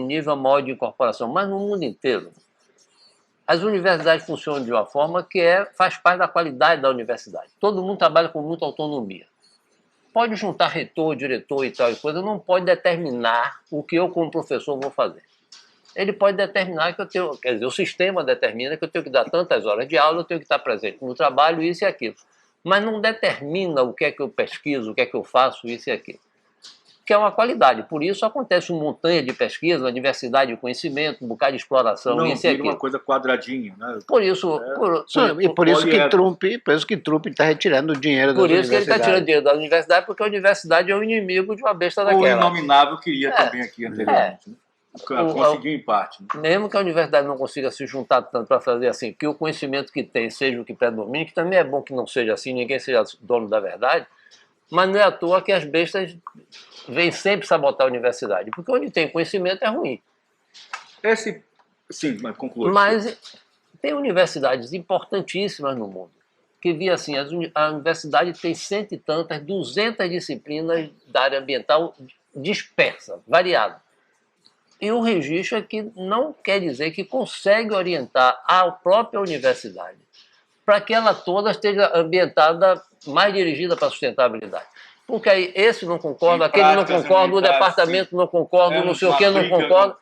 [SPEAKER 3] nível maior de incorporação, mas no mundo inteiro, as universidades funcionam de uma forma que faz parte da qualidade da universidade. Todo mundo trabalha com muita autonomia. Pode juntar reitor, diretor e tal e coisa, não pode determinar o que eu, como professor, vou fazer. Ele pode determinar que eu tenho, quer dizer, o sistema determina que eu tenho que dar tantas horas de aula, eu tenho que estar presente no trabalho, isso e aquilo. Mas não determina o que é que eu pesquiso, o que é que eu faço, isso e aquilo. Que é uma qualidade. Por isso acontece uma montanha de pesquisa, uma diversidade de conhecimento, um bocado de exploração,
[SPEAKER 1] Não
[SPEAKER 3] isso e
[SPEAKER 1] vira
[SPEAKER 3] aquilo.
[SPEAKER 1] uma coisa quadradinha, né?
[SPEAKER 3] Por isso...
[SPEAKER 2] Por isso que Trump está retirando o dinheiro das universidades.
[SPEAKER 3] Por isso que ele está tirando dinheiro da universidade, porque a universidade é o inimigo de uma besta daquela.
[SPEAKER 1] O Inominável queria também aqui anteriormente. Né? Conseguiu em parte. Né?
[SPEAKER 3] Mesmo que a universidade não consiga se juntar tanto para fazer assim, que o conhecimento que tem seja o que predomine, que também é bom que não seja assim, ninguém seja dono da verdade, mas não é à toa que as bestas vêm sempre sabotar a universidade, porque onde tem conhecimento é ruim.
[SPEAKER 1] Sim, mas conclui.
[SPEAKER 3] Mas tem universidades importantíssimas no mundo, que via assim, a universidade tem 100 e tantas, 200 disciplinas da área ambiental dispersa, variada. E o registro é que não quer dizer que consegue orientar a própria universidade para que ela toda esteja ambientada, mais dirigida para a sustentabilidade. Porque aí esse não concorda, aquele não concorda, o departamento não concorda, não sei o que não concorda.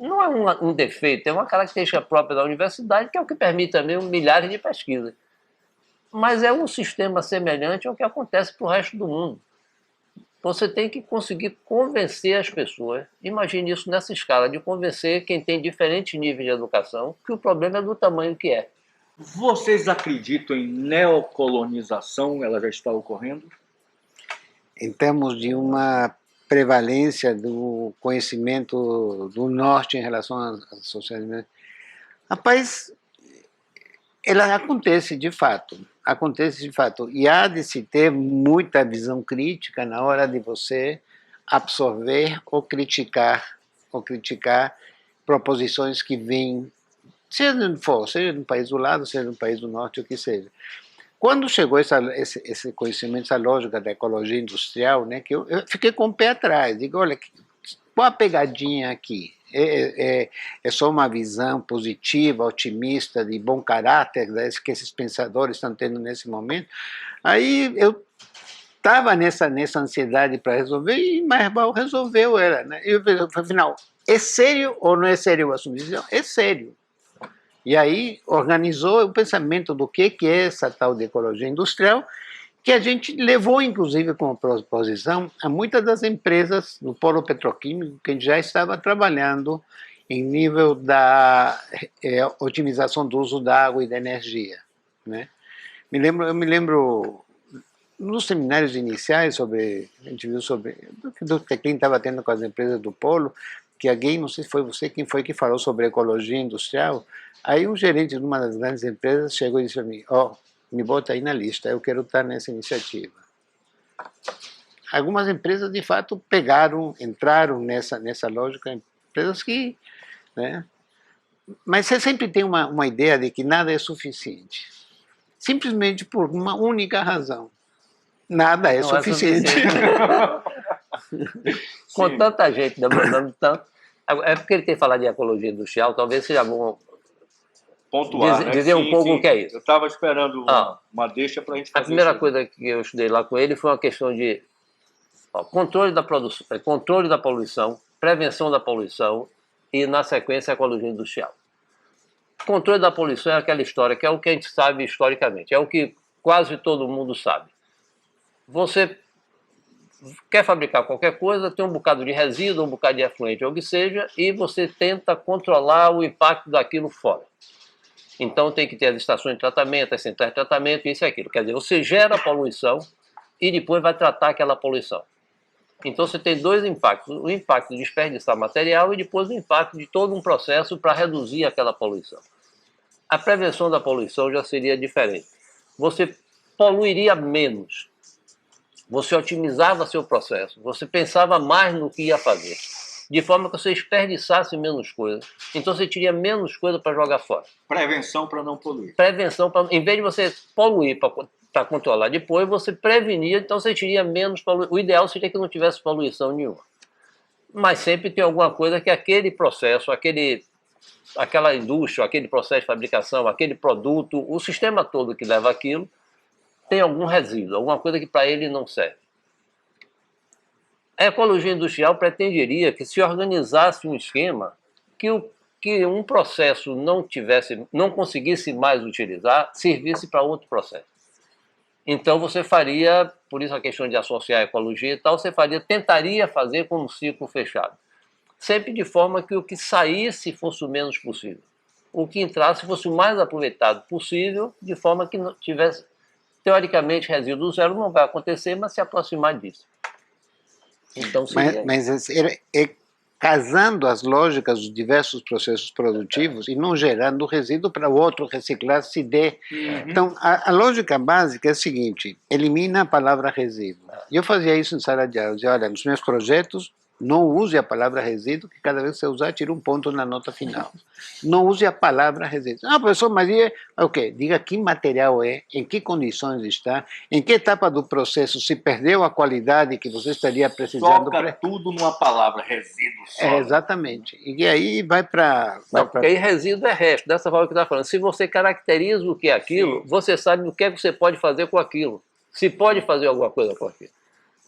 [SPEAKER 3] Não é um defeito, é uma característica própria da universidade, que é o que permite também milhares de pesquisas. Mas é um sistema semelhante ao que acontece para o resto do mundo. Você tem que conseguir convencer as pessoas, imagine isso nessa escala, de convencer quem tem diferentes níveis de educação, que o problema é do tamanho que é.
[SPEAKER 1] Vocês acreditam em neocolonização? Ela já está ocorrendo?
[SPEAKER 2] Em termos de uma prevalência do conhecimento do norte em relação à sociedade, rapaz, ela acontece de fato, e há de se ter muita visão crítica na hora de você absorver ou criticar proposições que vêm, seja de onde for, seja de um país do lado, seja de um país do norte, o que seja. Quando chegou esse conhecimento, essa lógica da ecologia industrial, né, que eu fiquei com o pé atrás, digo, olha, qual a pegadinha aqui? É só uma visão positiva, otimista, de bom caráter, né, que esses pensadores estão tendo nesse momento? Aí eu estava nessa ansiedade para resolver, e Mairbal resolveu ela. Né? E eu falei, afinal, é sério ou não é sério o assunto? É sério. E aí organizou o pensamento do que é essa tal de ecologia industrial, que a gente levou, inclusive, como proposição a muitas das empresas do polo petroquímico que já estava trabalhando em nível da otimização do uso da água e da energia. Né? Eu me lembro, nos seminários iniciais, a gente viu sobre do que Teclin estava tendo com as empresas do polo, que alguém, não sei se foi você, quem foi que falou sobre ecologia industrial. Aí um gerente de uma das grandes empresas chegou e disse para mim, me bota aí na lista, eu quero estar nessa iniciativa. Algumas empresas, de fato, entraram nessa lógica, empresas que... Né, mas você sempre tem uma ideia de que nada é suficiente. Simplesmente por uma única razão. Nada é
[SPEAKER 3] Não é
[SPEAKER 2] suficiente.
[SPEAKER 3] Com
[SPEAKER 4] Sim.
[SPEAKER 3] tanta gente demandando tanto. É porque ele tem falado de ecologia industrial, talvez seja bom
[SPEAKER 4] Pontuar, né?
[SPEAKER 3] dizer um
[SPEAKER 4] Sim,
[SPEAKER 3] pouco
[SPEAKER 4] sim.
[SPEAKER 3] o que é isso.
[SPEAKER 4] Eu estava esperando
[SPEAKER 3] Ah.
[SPEAKER 4] uma deixa para a gente
[SPEAKER 3] A
[SPEAKER 4] fazer
[SPEAKER 3] primeira
[SPEAKER 4] isso.
[SPEAKER 3] coisa que eu estudei lá com ele foi uma questão de controle da produção, controle da poluição, prevenção da poluição e, na sequência, ecologia industrial. Controle da poluição é aquela história que é o que a gente sabe historicamente, é o que quase todo mundo sabe. Você quer fabricar qualquer coisa, tem um bocado de resíduo, um bocado de efluente, ou o que seja, e você tenta controlar o impacto daquilo fora. Então tem que ter as estações de tratamento, as centrais de tratamento, isso e aquilo. Quer dizer, você gera poluição e depois vai tratar aquela poluição. Então você tem dois impactos, o impacto de desperdiçar material e depois o impacto de todo um processo para reduzir aquela poluição. A prevenção da poluição já seria diferente. Você poluiria menos, você otimizava seu processo, você pensava mais no que ia fazer, de forma que você desperdiçasse menos coisa. Então você teria menos coisa para jogar fora.
[SPEAKER 4] Prevenção para não poluir.
[SPEAKER 3] Prevenção, em vez de você poluir para controlar depois, você prevenia, então você teria menos poluição. O ideal seria que não tivesse poluição nenhuma. Mas sempre tem alguma coisa que aquele processo, aquela indústria, aquele processo de fabricação, aquele produto, o sistema todo que leva aquilo, tem algum resíduo, alguma coisa que para ele não serve. A ecologia industrial pretenderia que se organizasse um esquema que um processo não conseguisse mais utilizar, servisse para outro processo. Então você faria, por isso a questão de associar a ecologia e tal, tentaria fazer com um ciclo fechado. Sempre de forma que o que saísse fosse o menos possível. O que entrasse fosse o mais aproveitado possível, de forma que não tivesse, teoricamente, resíduo zero não vai acontecer, mas se aproximar disso. Então seria
[SPEAKER 2] Mas é casando as lógicas dos diversos processos produtivos e não gerando resíduo para o outro reciclar se der. Então, a lógica básica é a seguinte: elimina a palavra resíduo. Eu fazia isso em sala de aula, dizia, olha, nos meus projetos, não use a palavra resíduo, que cada vez que você usar, tira um ponto na nota final. Não use a palavra resíduo. Ah, professor, mas ok, diga que material é, em que condições está, em que etapa do processo se perdeu a qualidade que você estaria precisando.
[SPEAKER 4] Soca tudo numa palavra, resíduo só.
[SPEAKER 2] Exatamente. E aí vai para...
[SPEAKER 3] Não, porque aí resíduo é resto, dessa forma que está falando. Se você caracteriza o que é aquilo, você sabe o que é que você pode fazer com aquilo. Se pode fazer alguma coisa com aquilo.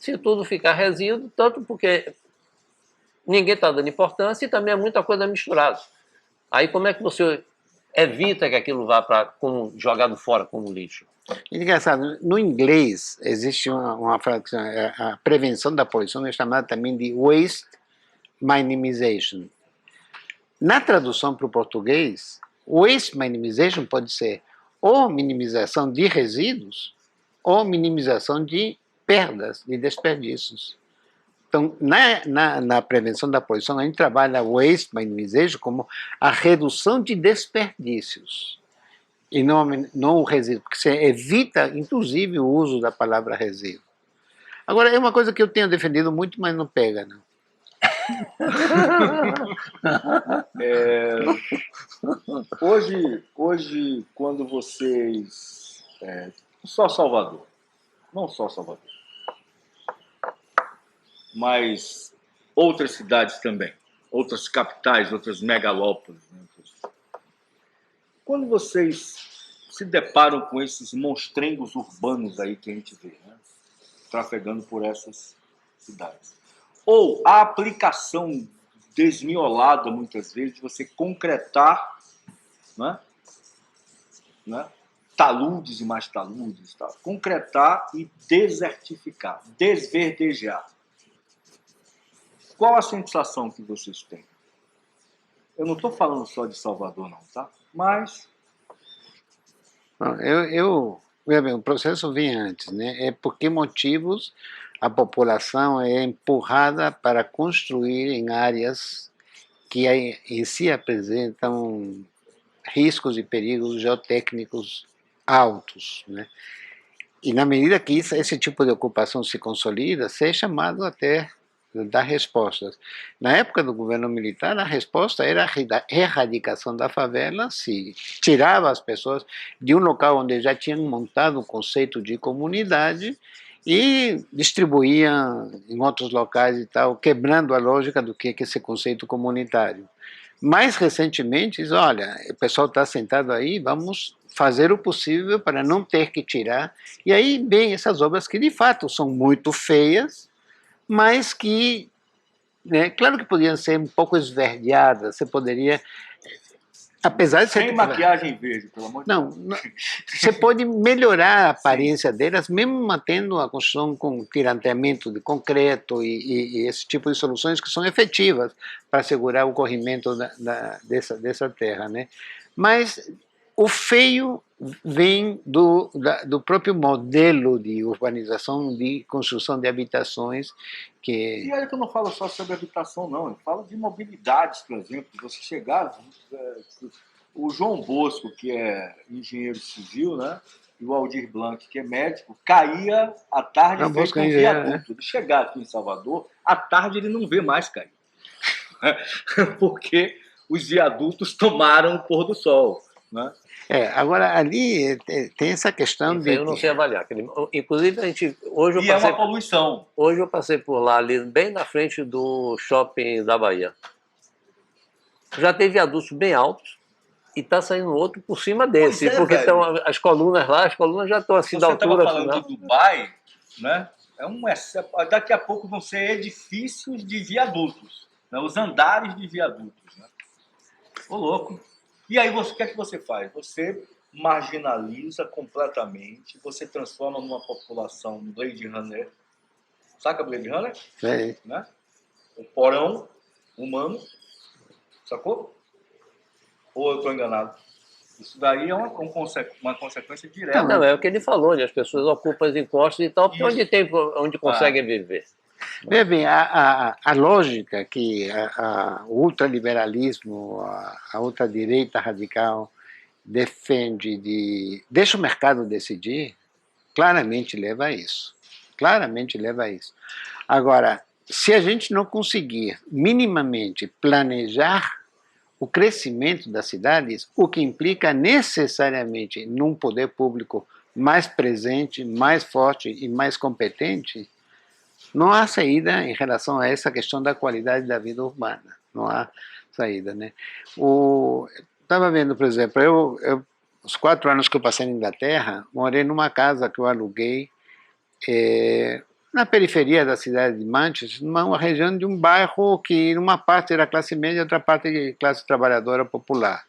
[SPEAKER 3] Se tudo ficar resíduo, tanto porque ninguém está dando importância e também é muita coisa misturada. Aí como é que você evita que aquilo vá jogado fora como lixo?
[SPEAKER 2] É engraçado, no inglês existe uma frase que a prevenção da poluição é chamada também de waste minimization. Na tradução para o português, waste minimization pode ser ou minimização de resíduos ou minimização de perdas, de desperdícios. Então, na prevenção da poluição, a gente trabalha waste minimization como a redução de desperdícios e não o resíduo, porque você evita, inclusive, o uso da palavra resíduo. Agora, é uma coisa que eu tenho defendido muito, mas não pega, não.
[SPEAKER 4] Hoje, quando vocês... só Salvador, não só Salvador, mas outras cidades também, outras capitais, outras megalópolis. Né? Quando vocês se deparam com esses monstrengos urbanos aí que a gente vê, né? Trafegando por essas cidades, ou a aplicação desmiolada, muitas vezes, de você concretar, né? Taludes e mais taludes, tá? Concretar e desertificar, desverdejar. Qual a sensação que vocês têm? Eu não estou falando só de Salvador, não, tá? Mas...
[SPEAKER 2] o processo vem antes, né? É por que motivos a população é empurrada para construir em áreas que em si apresentam riscos e perigos geotécnicos altos, né? E na medida que esse tipo de ocupação se consolida, ser chamado até dar respostas. Na época do governo militar, a resposta era a erradicação da favela, se tirava as pessoas de um local onde já tinham montado o conceito de comunidade e distribuía em outros locais e tal, quebrando a lógica do que é esse conceito comunitário. Mais recentemente, diz, olha, o pessoal está sentado aí, vamos fazer o possível para não ter que tirar. E aí vem essas obras que, de fato, são muito feias, mas que, né, claro que podiam ser um pouco esverdeadas, você poderia, apesar de ser...
[SPEAKER 4] Sem maquiagem verde, pelo amor de Deus.
[SPEAKER 2] Não, você pode melhorar a aparência delas, mesmo mantendo a construção com tiranteamento de concreto e esse tipo de soluções que são efetivas para assegurar o corrimento dessa terra, né? Mas o feio vem do próprio modelo de urbanização, de construção de habitações que...
[SPEAKER 4] E olha que eu não falo só sobre habitação, não. Eu falo de mobilidades, por exemplo. Você chegar... O João Bosco, que é engenheiro civil, né? E o Aldir Blanc, que é médico, caía à tarde
[SPEAKER 2] João Bosco
[SPEAKER 4] feito um
[SPEAKER 2] é engenheiro,
[SPEAKER 4] viaduto. Ele chegar aqui em Salvador, à tarde ele não vê mais cair. Porque os viadutos tomaram o pôr do sol, né?
[SPEAKER 2] Agora ali tem essa questão
[SPEAKER 3] Isso
[SPEAKER 2] de...
[SPEAKER 3] aí eu não sei avaliar. Inclusive, hoje eu
[SPEAKER 4] E
[SPEAKER 3] passei,
[SPEAKER 4] é uma poluição.
[SPEAKER 3] hoje eu passei por lá, ali, bem na frente do shopping da Bahia. Já tem viadutos bem altos e está saindo outro por cima desse.
[SPEAKER 4] Pois é,
[SPEAKER 3] porque
[SPEAKER 4] velho.
[SPEAKER 3] estão as colunas lá, as colunas já estão assim da
[SPEAKER 4] Você estava
[SPEAKER 3] altura.
[SPEAKER 4] falando
[SPEAKER 3] Né?
[SPEAKER 4] de Dubai, né? Daqui a pouco vão ser edifícios de viadutos, né? Os andares de viadutos, né? Ô, louco. E aí, o que é que você faz? Você marginaliza completamente, você transforma numa população Blade Runner. Saca Blade Runner?
[SPEAKER 2] É.
[SPEAKER 4] Né? O porão humano. Sacou? Ou eu estou enganado? Isso daí é uma consequência direta.
[SPEAKER 3] Não, é o que ele falou, né? As pessoas ocupam as encostas e tal, porque onde conseguem viver.
[SPEAKER 2] Veja bem, a lógica que o ultraliberalismo, a ultradireita radical defende de deixa o mercado decidir, claramente leva a isso. Claramente leva a isso. Agora, se a gente não conseguir minimamente planejar o crescimento das cidades, o que implica necessariamente num poder público mais presente, mais forte e mais competente, não há saída em relação a essa questão da qualidade da vida urbana. Não há saída, né? Estava vendo, por exemplo, os 4 anos que eu passei na Inglaterra, morei numa casa que eu aluguei na periferia da cidade de Manchester, numa região de um bairro que uma parte era classe média, outra parte de classe trabalhadora popular.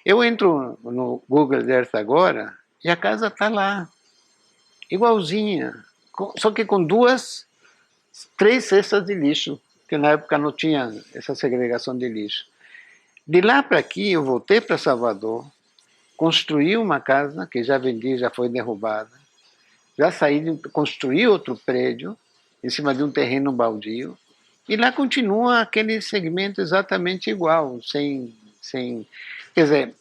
[SPEAKER 2] Eu entro no Google Earth agora e a casa está lá, igualzinha, só que com 3 cestas de lixo, que na época não tinha essa segregação de lixo. De lá para aqui, eu voltei para Salvador, construí uma casa que já vendi, já foi derrubada, já saí, construí outro prédio em cima de um terreno baldio, e lá continua aquele segmento exatamente igual, quer dizer,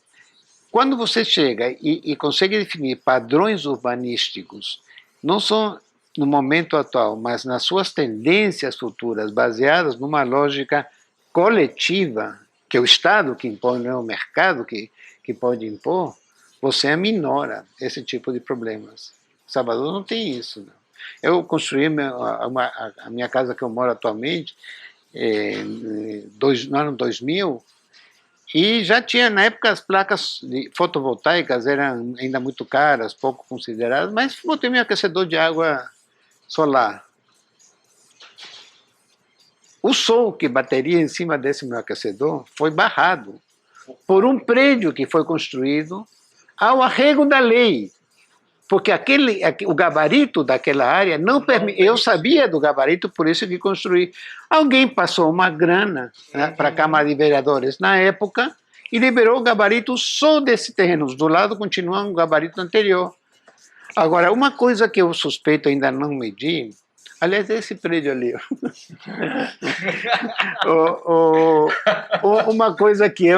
[SPEAKER 2] quando você chega e consegue definir padrões urbanísticos, não só no momento atual, mas nas suas tendências futuras, baseadas numa lógica coletiva, que é o Estado que impõe, não é o mercado que pode impor, você aminora esse tipo de problemas. Salvador não tem isso, não. Eu construí a minha casa que eu moro atualmente no ano 2000, e já tinha, na época, as placas fotovoltaicas eram ainda muito caras, pouco consideradas, mas botei meu aquecedor de água solar. O sol que bateria em cima desse meu aquecedor foi barrado por um prédio que foi construído ao arrego da lei. Porque o gabarito daquela área não permite. Eu sabia do gabarito, por isso que construí. Alguém passou uma grana, né, para a Câmara de Vereadores na época e liberou o gabarito só desse terreno. Do lado continua um gabarito anterior. Agora, uma coisa que eu suspeito ainda não medi, aliás, é esse prédio ali. Uma coisa que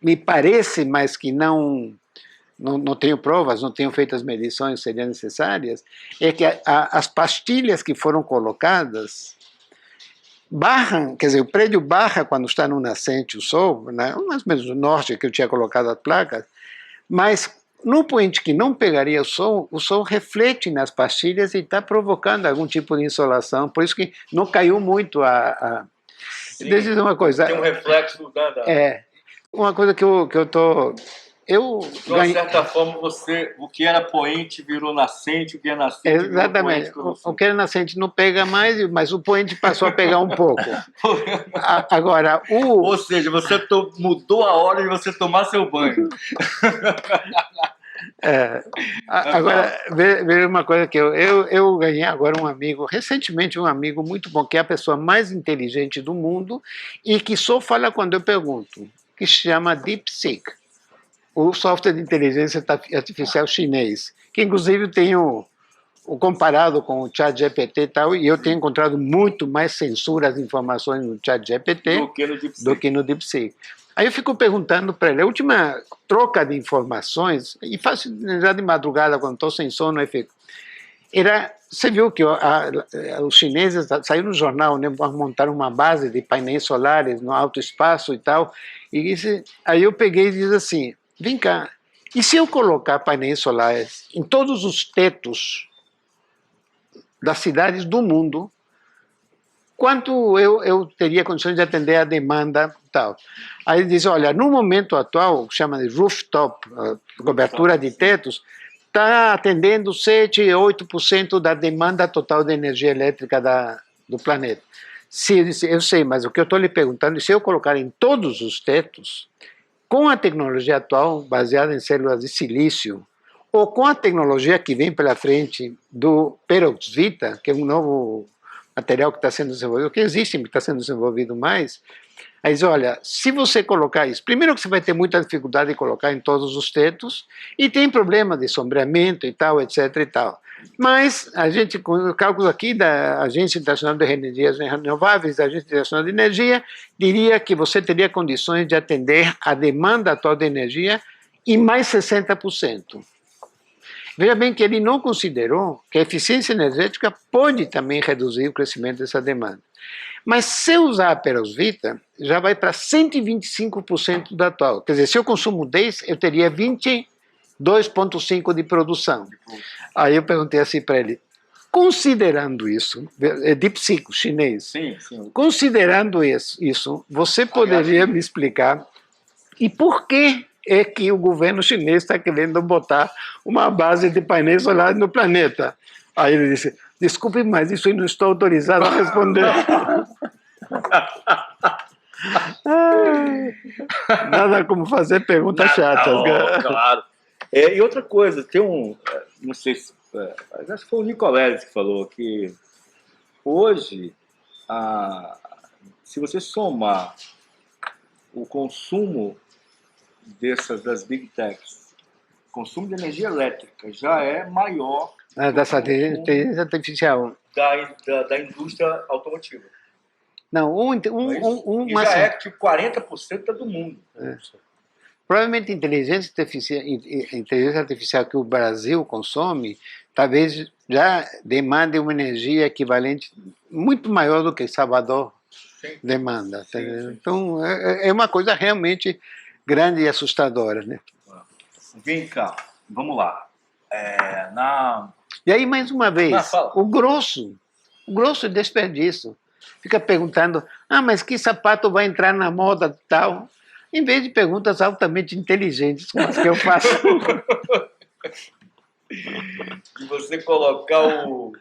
[SPEAKER 2] me parece, mas que não tenho provas, não tenho feito as medições que seriam necessárias, é que as pastilhas que foram colocadas barram, quer dizer, o prédio barra quando está no nascente o sol, né, mais ou menos no norte que eu tinha colocado as placas, mas no poente que não pegaria o sol reflete nas pastilhas e está provocando algum tipo de insolação, por isso que não caiu muito Deixa eu dizer uma coisa.
[SPEAKER 4] Tem um reflexo
[SPEAKER 2] Uma coisa que eu tô...
[SPEAKER 4] De uma certa forma, o que era poente virou nascente, o que é nascente virou
[SPEAKER 2] Exatamente.
[SPEAKER 4] poente.
[SPEAKER 2] O que era nascente não pega mais, mas o poente passou a pegar um pouco. Agora,
[SPEAKER 4] Ou seja, você mudou a hora de você tomar seu banho.
[SPEAKER 2] Agora, veja uma coisa que eu ganhei agora um amigo, recentemente um amigo muito bom, que é a pessoa mais inteligente do mundo e que só fala quando eu pergunto, que se chama DeepSeek, o software de inteligência artificial chinês, que inclusive tem o comparado com o ChatGPT e tal, e eu tenho encontrado muito mais censura às informações no ChatGPT do que no DeepSeek. Aí eu fico perguntando para ele, a última troca de informações, e faço já de madrugada, quando estou sem sono, aí fico, você viu que os chineses, saiu no jornal, né, vão montar uma base de painéis solares no alto espaço e tal, aí eu peguei e disse assim, vem cá, e se eu colocar painéis solares em todos os tetos das cidades do mundo, quanto eu teria condições de atender a demanda e tal? Aí ele diz, olha, no momento atual, chama de rooftop, cobertura de tetos, está atendendo 7, 8% da demanda total de energia elétrica do planeta. Eu sei, mas o que eu estou lhe perguntando é se eu colocar em todos os tetos, com a tecnologia atual, baseada em células de silício, ou com a tecnologia que vem pela frente do peroxita, que é um novo material que está sendo desenvolvido, que existe, que está sendo desenvolvido mais, aí diz, olha, se você colocar isso, primeiro que você vai ter muita dificuldade de colocar em todos os tetos, e tem problema de sombreamento e tal, etc e tal. Mas a gente, com os cálculos aqui da Agência Internacional de Energias Renováveis, da Agência Internacional de Energia, diria que você teria condições de atender a demanda atual de energia em mais 60%. Veja bem que ele não considerou que a eficiência energética pode também reduzir o crescimento dessa demanda. Mas se usar a perovskita, já vai para 125% da atual. Quer dizer, se eu consumo 10, eu teria 22,5% de produção. Aí eu perguntei assim para ele, considerando isso, é DeepSeek, chinês,
[SPEAKER 4] sim.
[SPEAKER 2] Considerando isso, você poderia me explicar e por que é que o governo chinês está querendo botar uma base de painéis solares no planeta? Aí ele disse, desculpe, mas isso eu não estou autorizado a responder. Nada como fazer perguntas chatas.
[SPEAKER 4] Claro. E outra coisa, tem não sei se acho que foi o Nicoleles que falou que hoje, se você somar o consumo das Big Techs, o consumo de energia elétrica já é maior
[SPEAKER 2] dessa inteligência artificial
[SPEAKER 4] da indústria automotiva.
[SPEAKER 2] Não,
[SPEAKER 4] e já é tipo 40% do mundo.
[SPEAKER 2] Provavelmente a inteligência artificial que o Brasil consome, talvez já demande uma energia equivalente muito maior do que Salvador demanda. Sim. Então, é uma coisa realmente grande e assustadora, né?
[SPEAKER 4] Vem cá, vamos lá.
[SPEAKER 2] E aí, mais uma vez, o grosso é desperdício. Fica perguntando, mas que sapato vai entrar na moda tal? Em vez de perguntas altamente inteligentes, como as que eu faço.
[SPEAKER 4] E você colocar o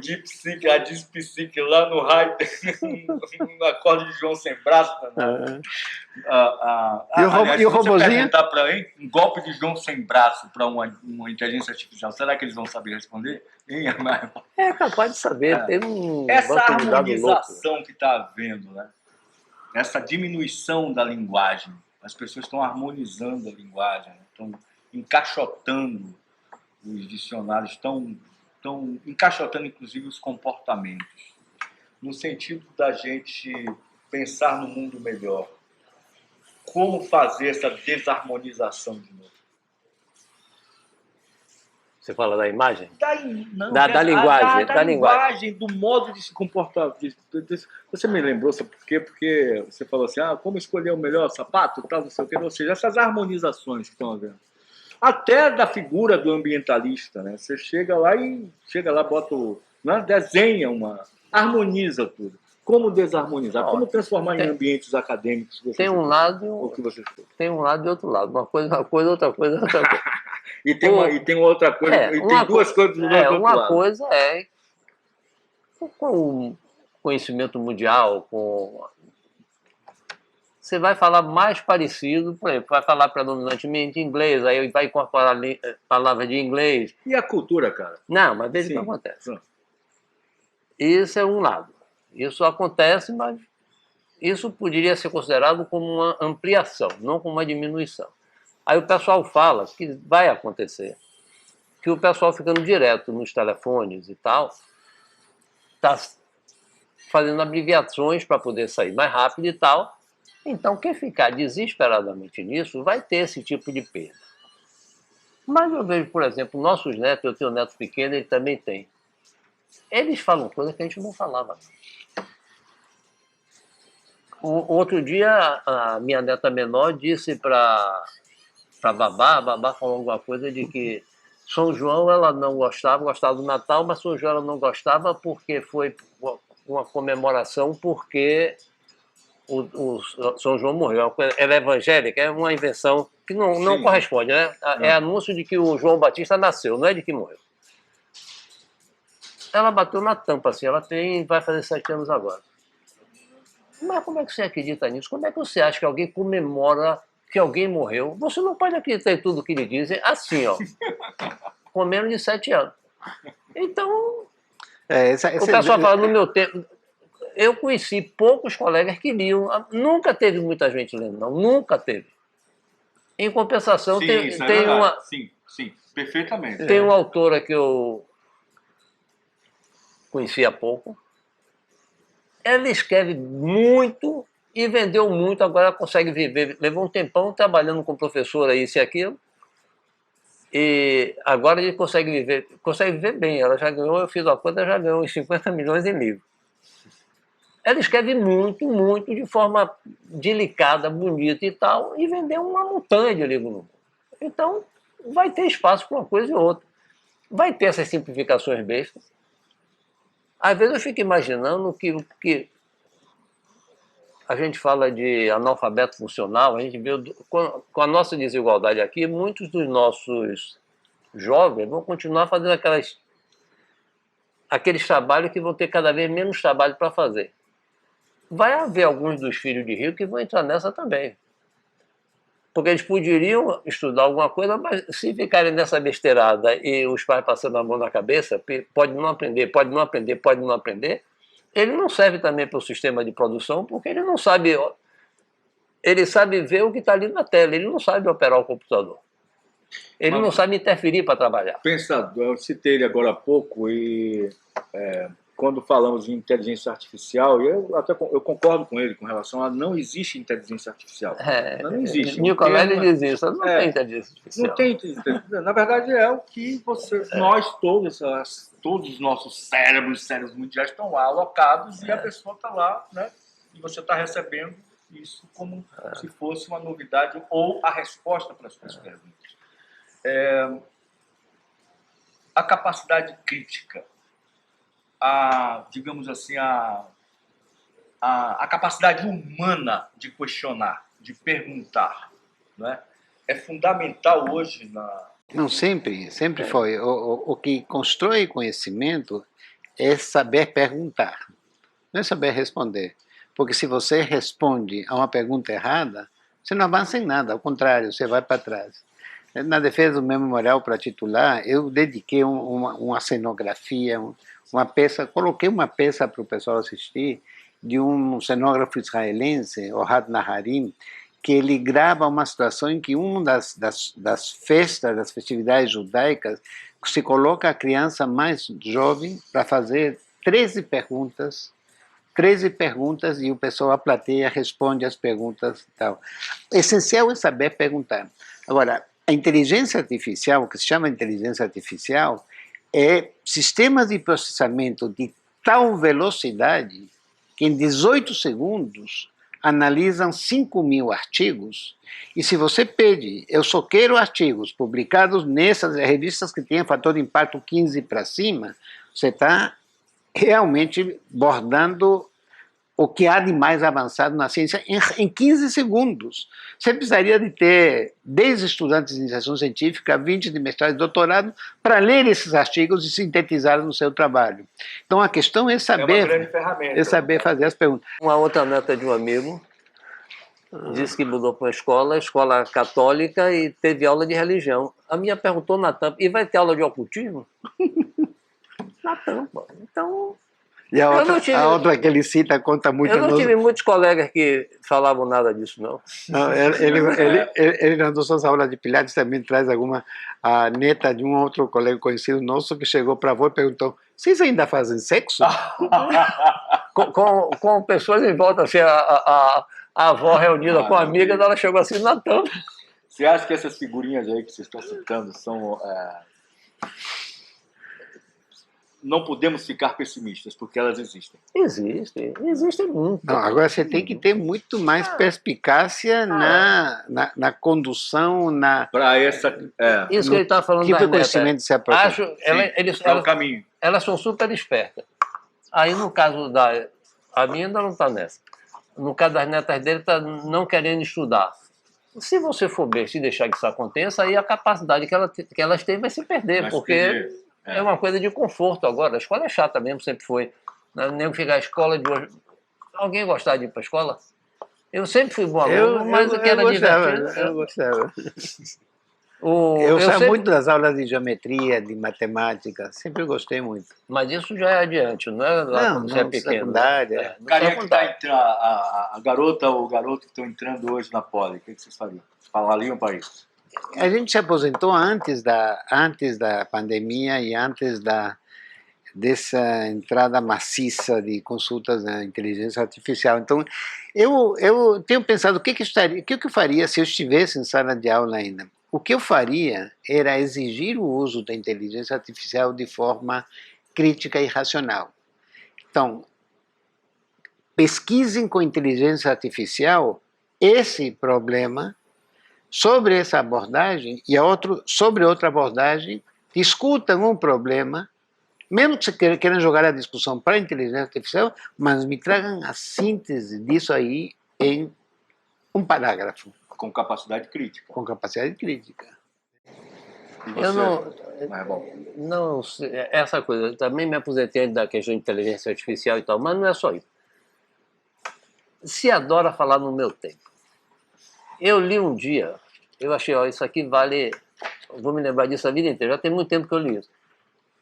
[SPEAKER 4] DeepSeek, a DeepSeek lá no raio, no acorde de João sem braço.
[SPEAKER 2] E o robozinho?
[SPEAKER 4] Perguntar para um golpe de João sem braço para uma inteligência artificial, será que eles vão saber responder?
[SPEAKER 3] É capaz de saber. Tem
[SPEAKER 4] essa harmonização que está havendo, né? Essa diminuição da linguagem, as pessoas estão harmonizando a linguagem, estão encaixotando os dicionários, estão encaixotando inclusive os comportamentos, no sentido da gente pensar no mundo melhor. Como fazer essa desarmonização de novo?
[SPEAKER 3] Você fala da imagem?
[SPEAKER 4] Da
[SPEAKER 3] linguagem.
[SPEAKER 4] Da linguagem, do modo de se comportar. Você me lembrou, sabe por quê? Porque você falou assim, como escolher o melhor sapato, tal, não sei o quê. Ou seja, essas harmonizações que estão havendo. Até da figura do ambientalista, né? Você chega lá, bota né? Desenha harmoniza tudo. Como desarmonizar? Como transformar em ambientes acadêmicos?
[SPEAKER 3] Tem um lado
[SPEAKER 4] o que você fez?
[SPEAKER 3] Tem um lado e outro lado. Uma coisa, outra coisa, outra coisa.
[SPEAKER 4] E tem outra coisa, e tem duas coisas do outro lado.
[SPEAKER 3] Uma coisa é com o conhecimento mundial, você vai falar mais parecido, por exemplo, vai falar predominantemente inglês, aí vai incorporar palavras de inglês.
[SPEAKER 4] E a cultura, cara?
[SPEAKER 3] Não, mas veja o que acontece. Sim. Isso é um lado. Isso acontece, mas isso poderia ser considerado como uma ampliação, não como uma diminuição. Aí o pessoal fala que vai acontecer, que o pessoal ficando direto nos telefones e tal, está fazendo abreviações para poder sair mais rápido e tal. Então, quem ficar desesperadamente nisso vai ter esse tipo de perda. Mas eu vejo, por exemplo, nossos netos, eu tenho um neto pequeno, ele também tem. Eles falam coisas que a gente não falava. Outro dia, a minha neta menor disse para a babá falou alguma coisa de que São João ela não gostava do Natal, mas São João ela não gostava porque foi uma comemoração porque o São João morreu. Ela é evangélica, é uma invenção que não corresponde, né? É anúncio de que o João Batista nasceu, não é de que morreu. Ela bateu na tampa, assim, vai fazer 7 anos agora. Mas como é que você acredita nisso? Como é que você acha que alguém comemora que alguém morreu? Você não pode acreditar em tudo que lhe dizem assim, ó, com menos de 7 anos. Então, o pessoal fala, no meu tempo, eu conheci poucos colegas que liam, nunca teve muita gente lendo, não, nunca teve. Em compensação, tem uma...
[SPEAKER 4] Sim, perfeitamente.
[SPEAKER 3] Tem uma autora que eu conheci há pouco. Ela escreve muito e vendeu muito, agora ela consegue viver. Levou um tempão trabalhando com professora, isso e aquilo. E agora ele consegue viver bem. Ela já ganhou, eu fiz uma conta, já ganhou uns 50 milhões em livros. Ela escreve muito, muito, de forma delicada, bonita e tal, e vendeu uma montanha de livros no mundo. Então, vai ter espaço para uma coisa e outra. Vai ter essas simplificações bestas. Às vezes eu fico imaginando que a gente fala de analfabeto funcional, a gente vê com a nossa desigualdade aqui, muitos dos nossos jovens vão continuar fazendo aqueles trabalhos que vão ter cada vez menos trabalho para fazer. Vai haver alguns dos filhos de rico que vão entrar nessa também. Porque eles poderiam estudar alguma coisa, mas se ficarem nessa besteirada e os pais passando a mão na cabeça, pode não aprender, ele não serve também para o sistema de produção, porque ele não sabe, ele sabe ver o que está ali na tela, ele não sabe operar o computador. Ele não sabe interferir para trabalhar.
[SPEAKER 4] Pensador, eu citei ele agora há pouco e quando falamos de inteligência artificial, eu concordo com ele com relação a não existe inteligência artificial. Não existe.
[SPEAKER 3] Nicolai diz isso, não tem inteligência artificial.
[SPEAKER 4] Não tem. Na verdade, é o que nós todos os nossos cérebros mundiais estão lá alocados e a pessoa está lá, né? E você está recebendo isso como se fosse uma novidade ou a resposta para as suas perguntas. A capacidade crítica, digamos assim, a capacidade humana de questionar, de perguntar, não é? É fundamental hoje
[SPEAKER 2] Não, sempre foi. O que constrói conhecimento é saber perguntar, não é saber responder. Porque se você responde a uma pergunta errada, você não avança em nada, ao contrário, você vai para trás. Na defesa do meu memorial para titular, eu dediquei uma cenografia, uma peça, coloquei uma peça para o pessoal assistir, de um cenógrafo israelense, Ohad Naharim, que ele grava uma situação em que uma das festas, das festividades judaicas, se coloca a criança mais jovem para fazer 13 perguntas e o pessoal, a plateia, responde as perguntas e tal. O essencial é saber perguntar. Agora, a inteligência artificial, o que se chama inteligência artificial, é sistemas de processamento de tal velocidade que em 18 segundos analisam 5.000 artigos, e se você pede, eu só quero artigos publicados nessas revistas que têm fator de impacto 15 para cima, você está realmente bordando o que há de mais avançado na ciência em 15 segundos. Você precisaria de ter 10 estudantes de iniciação científica, 20 de mestrado e doutorado, para ler esses artigos e sintetizar no seu trabalho. Então a questão é saber,
[SPEAKER 4] É uma grande ferramenta.
[SPEAKER 2] é saber fazer as perguntas.
[SPEAKER 3] Uma outra neta de um amigo disse que mudou para uma escola católica, e teve aula de religião. A minha perguntou na tampa: e vai ter aula de ocultismo? Na tampa. Então...
[SPEAKER 2] E a outra que ele cita conta muito...
[SPEAKER 3] Eu não tive muitos colegas que falavam nada disso, não.
[SPEAKER 2] Não, ele nas nossas aulas de Pilates também traz a neta de um outro colega conhecido nosso que chegou para a avó e perguntou: vocês ainda fazem sexo?
[SPEAKER 3] com pessoas em volta, assim, a avó reunida com a amiga, ela chegou assim na tampa.
[SPEAKER 4] Você acha que essas figurinhas aí que vocês estão citando são... Não podemos ficar pessimistas, porque elas existem.
[SPEAKER 3] Existem muito.
[SPEAKER 2] Não, agora você tem que ter muito mais perspicácia na condução,
[SPEAKER 4] Para essa...
[SPEAKER 3] Isso que ele está falando
[SPEAKER 2] tipo
[SPEAKER 3] das
[SPEAKER 2] de conhecimento
[SPEAKER 3] netas.
[SPEAKER 2] se aproxima.
[SPEAKER 3] Acho,
[SPEAKER 4] é o caminho.
[SPEAKER 3] Elas são super espertas. Aí no caso a minha ainda não está nessa. No caso das netas dele, está não querendo estudar. Se você for bem, se deixar que isso aconteça, aí a capacidade que elas têm vai se perder, porque é uma coisa de conforto agora. A escola é chata mesmo, sempre foi. Nem ficar a escola de hoje. Alguém gostar de ir para a escola? Eu sempre fui bom aluno, mas o que era divertido.
[SPEAKER 2] Eu gostava.
[SPEAKER 3] Eu
[SPEAKER 2] Eu saio
[SPEAKER 3] sempre...
[SPEAKER 2] muito das aulas de geometria, de matemática, sempre gostei muito.
[SPEAKER 3] Mas isso já é adiante, não é lá quando você é pequeno.
[SPEAKER 2] Secundária.
[SPEAKER 3] No
[SPEAKER 4] Carinha que
[SPEAKER 3] secundário.
[SPEAKER 4] está entrando, a garota ou o garoto que estão entrando hoje na Poli, o que vocês fariam? Falariam para isso?
[SPEAKER 2] A gente se aposentou antes da pandemia e antes dessa entrada maciça de consultas da inteligência artificial. Então, eu tenho pensado o que eu faria se eu estivesse em sala de aula ainda. O que eu faria era exigir o uso da inteligência artificial de forma crítica e racional. Então, pesquisem com inteligência artificial esse problema, sobre essa abordagem, e sobre outra abordagem, discutam um problema, mesmo que você queiram jogar a discussão para a inteligência artificial, mas me tragam a síntese disso aí em um parágrafo.
[SPEAKER 4] Com capacidade crítica.
[SPEAKER 2] Com capacidade crítica.
[SPEAKER 4] E você?
[SPEAKER 3] Eu não...
[SPEAKER 4] Mas é bom.
[SPEAKER 3] Não, essa coisa, eu também me aposentei da questão de inteligência artificial e tal, mas não é só isso. Se adora falar no meu tempo. Eu li um dia, eu achei, ó, isso aqui vale, vou me lembrar disso a vida inteira, já tem muito tempo que eu li isso.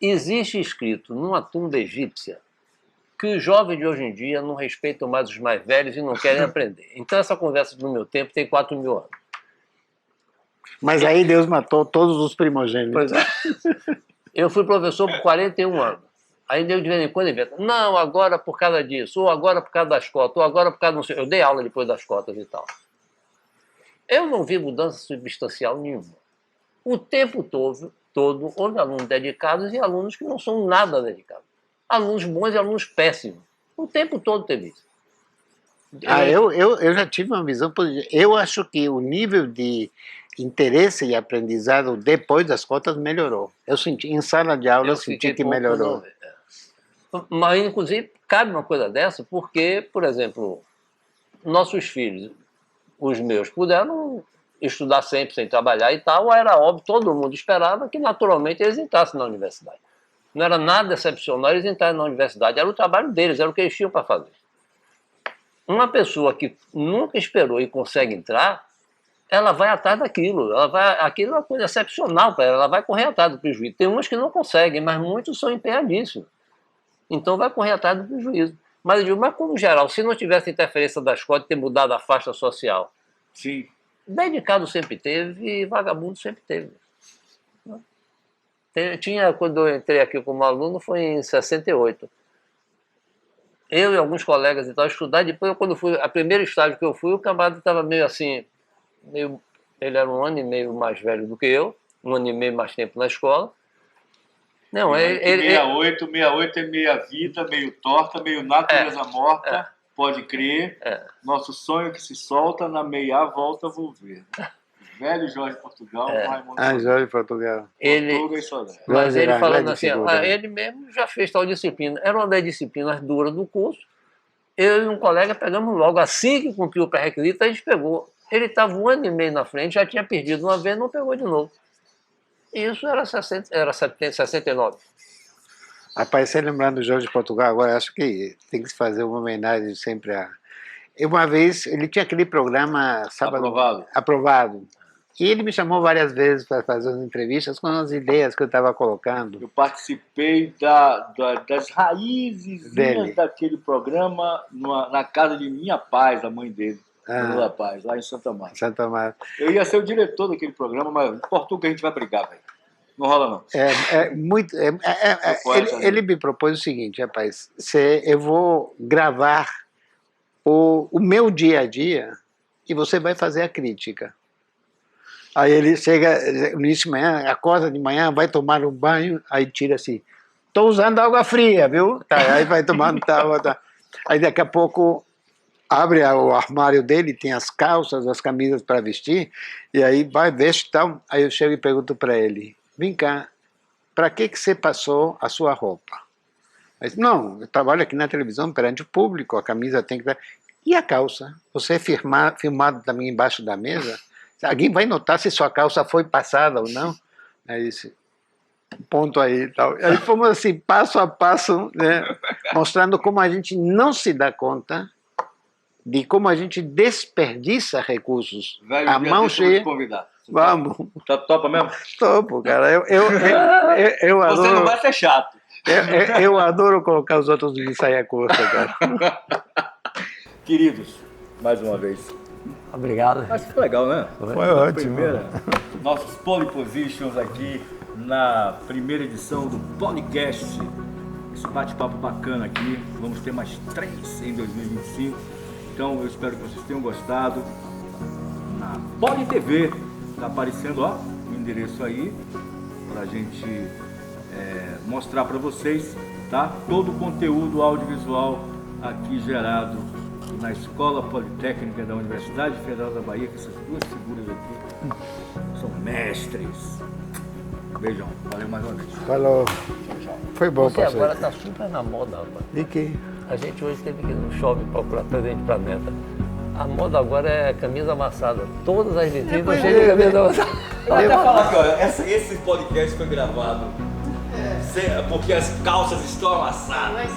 [SPEAKER 3] Existe escrito numa tumba egípcia que os jovens de hoje em dia não respeitam mais os mais velhos e não querem aprender. Então essa conversa do meu tempo tem 4.000 anos.
[SPEAKER 2] Mas aí Deus matou todos os primogênitos.
[SPEAKER 3] Pois é. Eu fui professor por 41 anos. Aí Deus de vez em quando inventa: não, agora por causa disso, ou agora por causa das cotas, ou agora por causa não sei. Eu dei aula depois das cotas e tal. Eu não vi mudança substancial nenhuma. O tempo todo houve alunos dedicados e alunos que não são nada dedicados. Alunos bons e alunos péssimos. O tempo todo teve isso.
[SPEAKER 2] Eu já tive uma visão positiva. Eu acho que o nível de interesse e aprendizado depois das cotas melhorou. Eu senti, em sala de aula, eu senti que melhorou.
[SPEAKER 3] Mas, inclusive, cabe uma coisa dessa, porque, por exemplo, nossos filhos, os meus, puderam estudar sempre sem trabalhar e tal, era óbvio, todo mundo esperava que naturalmente eles entrassem na universidade. Não era nada excepcional eles entrarem na universidade, era o trabalho deles, era o que eles tinham para fazer. Uma pessoa que nunca esperou e consegue entrar, ela vai atrás daquilo, aquilo é uma coisa excepcional para ela vai correr atrás do prejuízo. Tem uns que não conseguem, mas muitos são empenhadíssimos. Então vai correr atrás do prejuízo. Mas eu digo, mas como geral, se não tivesse interferência das cotas e ter mudado a faixa social,
[SPEAKER 4] sim,
[SPEAKER 3] dedicado sempre teve e vagabundo sempre teve. Tinha, quando eu entrei aqui como aluno, foi em 68. Eu e alguns colegas e tal, estudar, depois quando fui, a primeiro estágio que eu fui, o camarada estava meio assim, ele era 1 ano e meio mais velho do que eu, 1 ano e meio mais tempo na escola. Não,
[SPEAKER 4] 68 é meia vida, meio torta, meio natureza morta. Pode crer. Nosso sonho que se solta, na meia volta vou ver. Velho Jorge Portugal, Raimundo
[SPEAKER 2] Jorge Portugal.
[SPEAKER 4] Portuga e Sodré.
[SPEAKER 3] Mas ele
[SPEAKER 2] Grande
[SPEAKER 3] falando assim,
[SPEAKER 2] figura.
[SPEAKER 3] ele mesmo já fez tal disciplina. Era uma das disciplinas duras do curso. Eu e um colega pegamos logo. Assim que cumpriu o pré-requisito, a gente pegou. Ele estava 1 ano e meio na frente, já tinha perdido uma vez, não pegou de novo. Isso era 69.
[SPEAKER 2] Rapaz, você lembrando do Jorge Portugal, agora acho que tem que se fazer uma homenagem sempre a... Uma vez, ele tinha aquele programa... Aprovado. E ele me chamou várias vezes para fazer as entrevistas com as ideias que eu estava colocando.
[SPEAKER 4] Eu participei das raízes
[SPEAKER 2] Dele.
[SPEAKER 4] daquele programa na casa de Minha Paz, a mãe dele. Lula Paz, lá em Santa Marta.
[SPEAKER 2] Santa Marta.
[SPEAKER 4] Eu ia ser o diretor daquele programa, mas em Portugal a gente vai brigar, velho. Não rola, não.
[SPEAKER 2] Ele me propôs o seguinte, rapaz, eu vou gravar o meu dia a dia e você vai fazer a crítica. Aí ele chega no início de manhã, acorda de manhã, vai tomar um banho, aí tira assim, estou usando água fria, viu? Tá, aí vai tomando tal. Aí daqui a pouco abre o armário dele, tem as calças, as camisas para vestir, e aí vai, veste e tal. Aí eu chego e pergunto para ele, vem cá, para que você passou a sua roupa? Ele disse, não, eu trabalho aqui na televisão perante o público, a camisa tem que... E a calça? Você é filmado também embaixo da mesa? Alguém vai notar se sua calça foi passada ou não? Aí disse, ponto aí. Tal. Aí fomos assim, passo a passo, né, mostrando como a gente não se dá conta de como a gente desperdiça recursos.
[SPEAKER 4] Velho,
[SPEAKER 2] a mão cheia.
[SPEAKER 4] Convidar.
[SPEAKER 2] Vamos.
[SPEAKER 4] Tá topa mesmo?
[SPEAKER 2] Topo, cara. Eu adoro.
[SPEAKER 4] Você não vai ser chato.
[SPEAKER 2] Eu adoro colocar os outros em saia curta, cara.
[SPEAKER 4] Queridos, mais uma vez.
[SPEAKER 3] Obrigado.
[SPEAKER 4] Mas que legal, né?
[SPEAKER 2] Foi ótimo.
[SPEAKER 4] Nossos Pole Positions aqui na primeira edição do Polecast. Esse bate-papo bacana aqui. Vamos ter mais 3 em 2025. Então eu espero que vocês tenham gostado. Na Pole TV está aparecendo, ó, o endereço aí para a gente mostrar para vocês, tá? Todo o conteúdo audiovisual aqui gerado na Escola Politécnica da Universidade Federal da Bahia, que essas duas figuras aqui são mestres. Beijão, valeu mais uma vez.
[SPEAKER 2] Falou. Foi bom,
[SPEAKER 3] Você
[SPEAKER 2] parceiro.
[SPEAKER 3] agora está super na moda, rapaz.
[SPEAKER 2] De quê?
[SPEAKER 3] A gente hoje teve que ir no shopping procurar presente para neta. A moda agora é camisa amassada. Todas as vitrines cheias de camisa amassada.
[SPEAKER 4] Eu vou até falar que olha, esse podcast foi gravado porque as calças estão amassadas.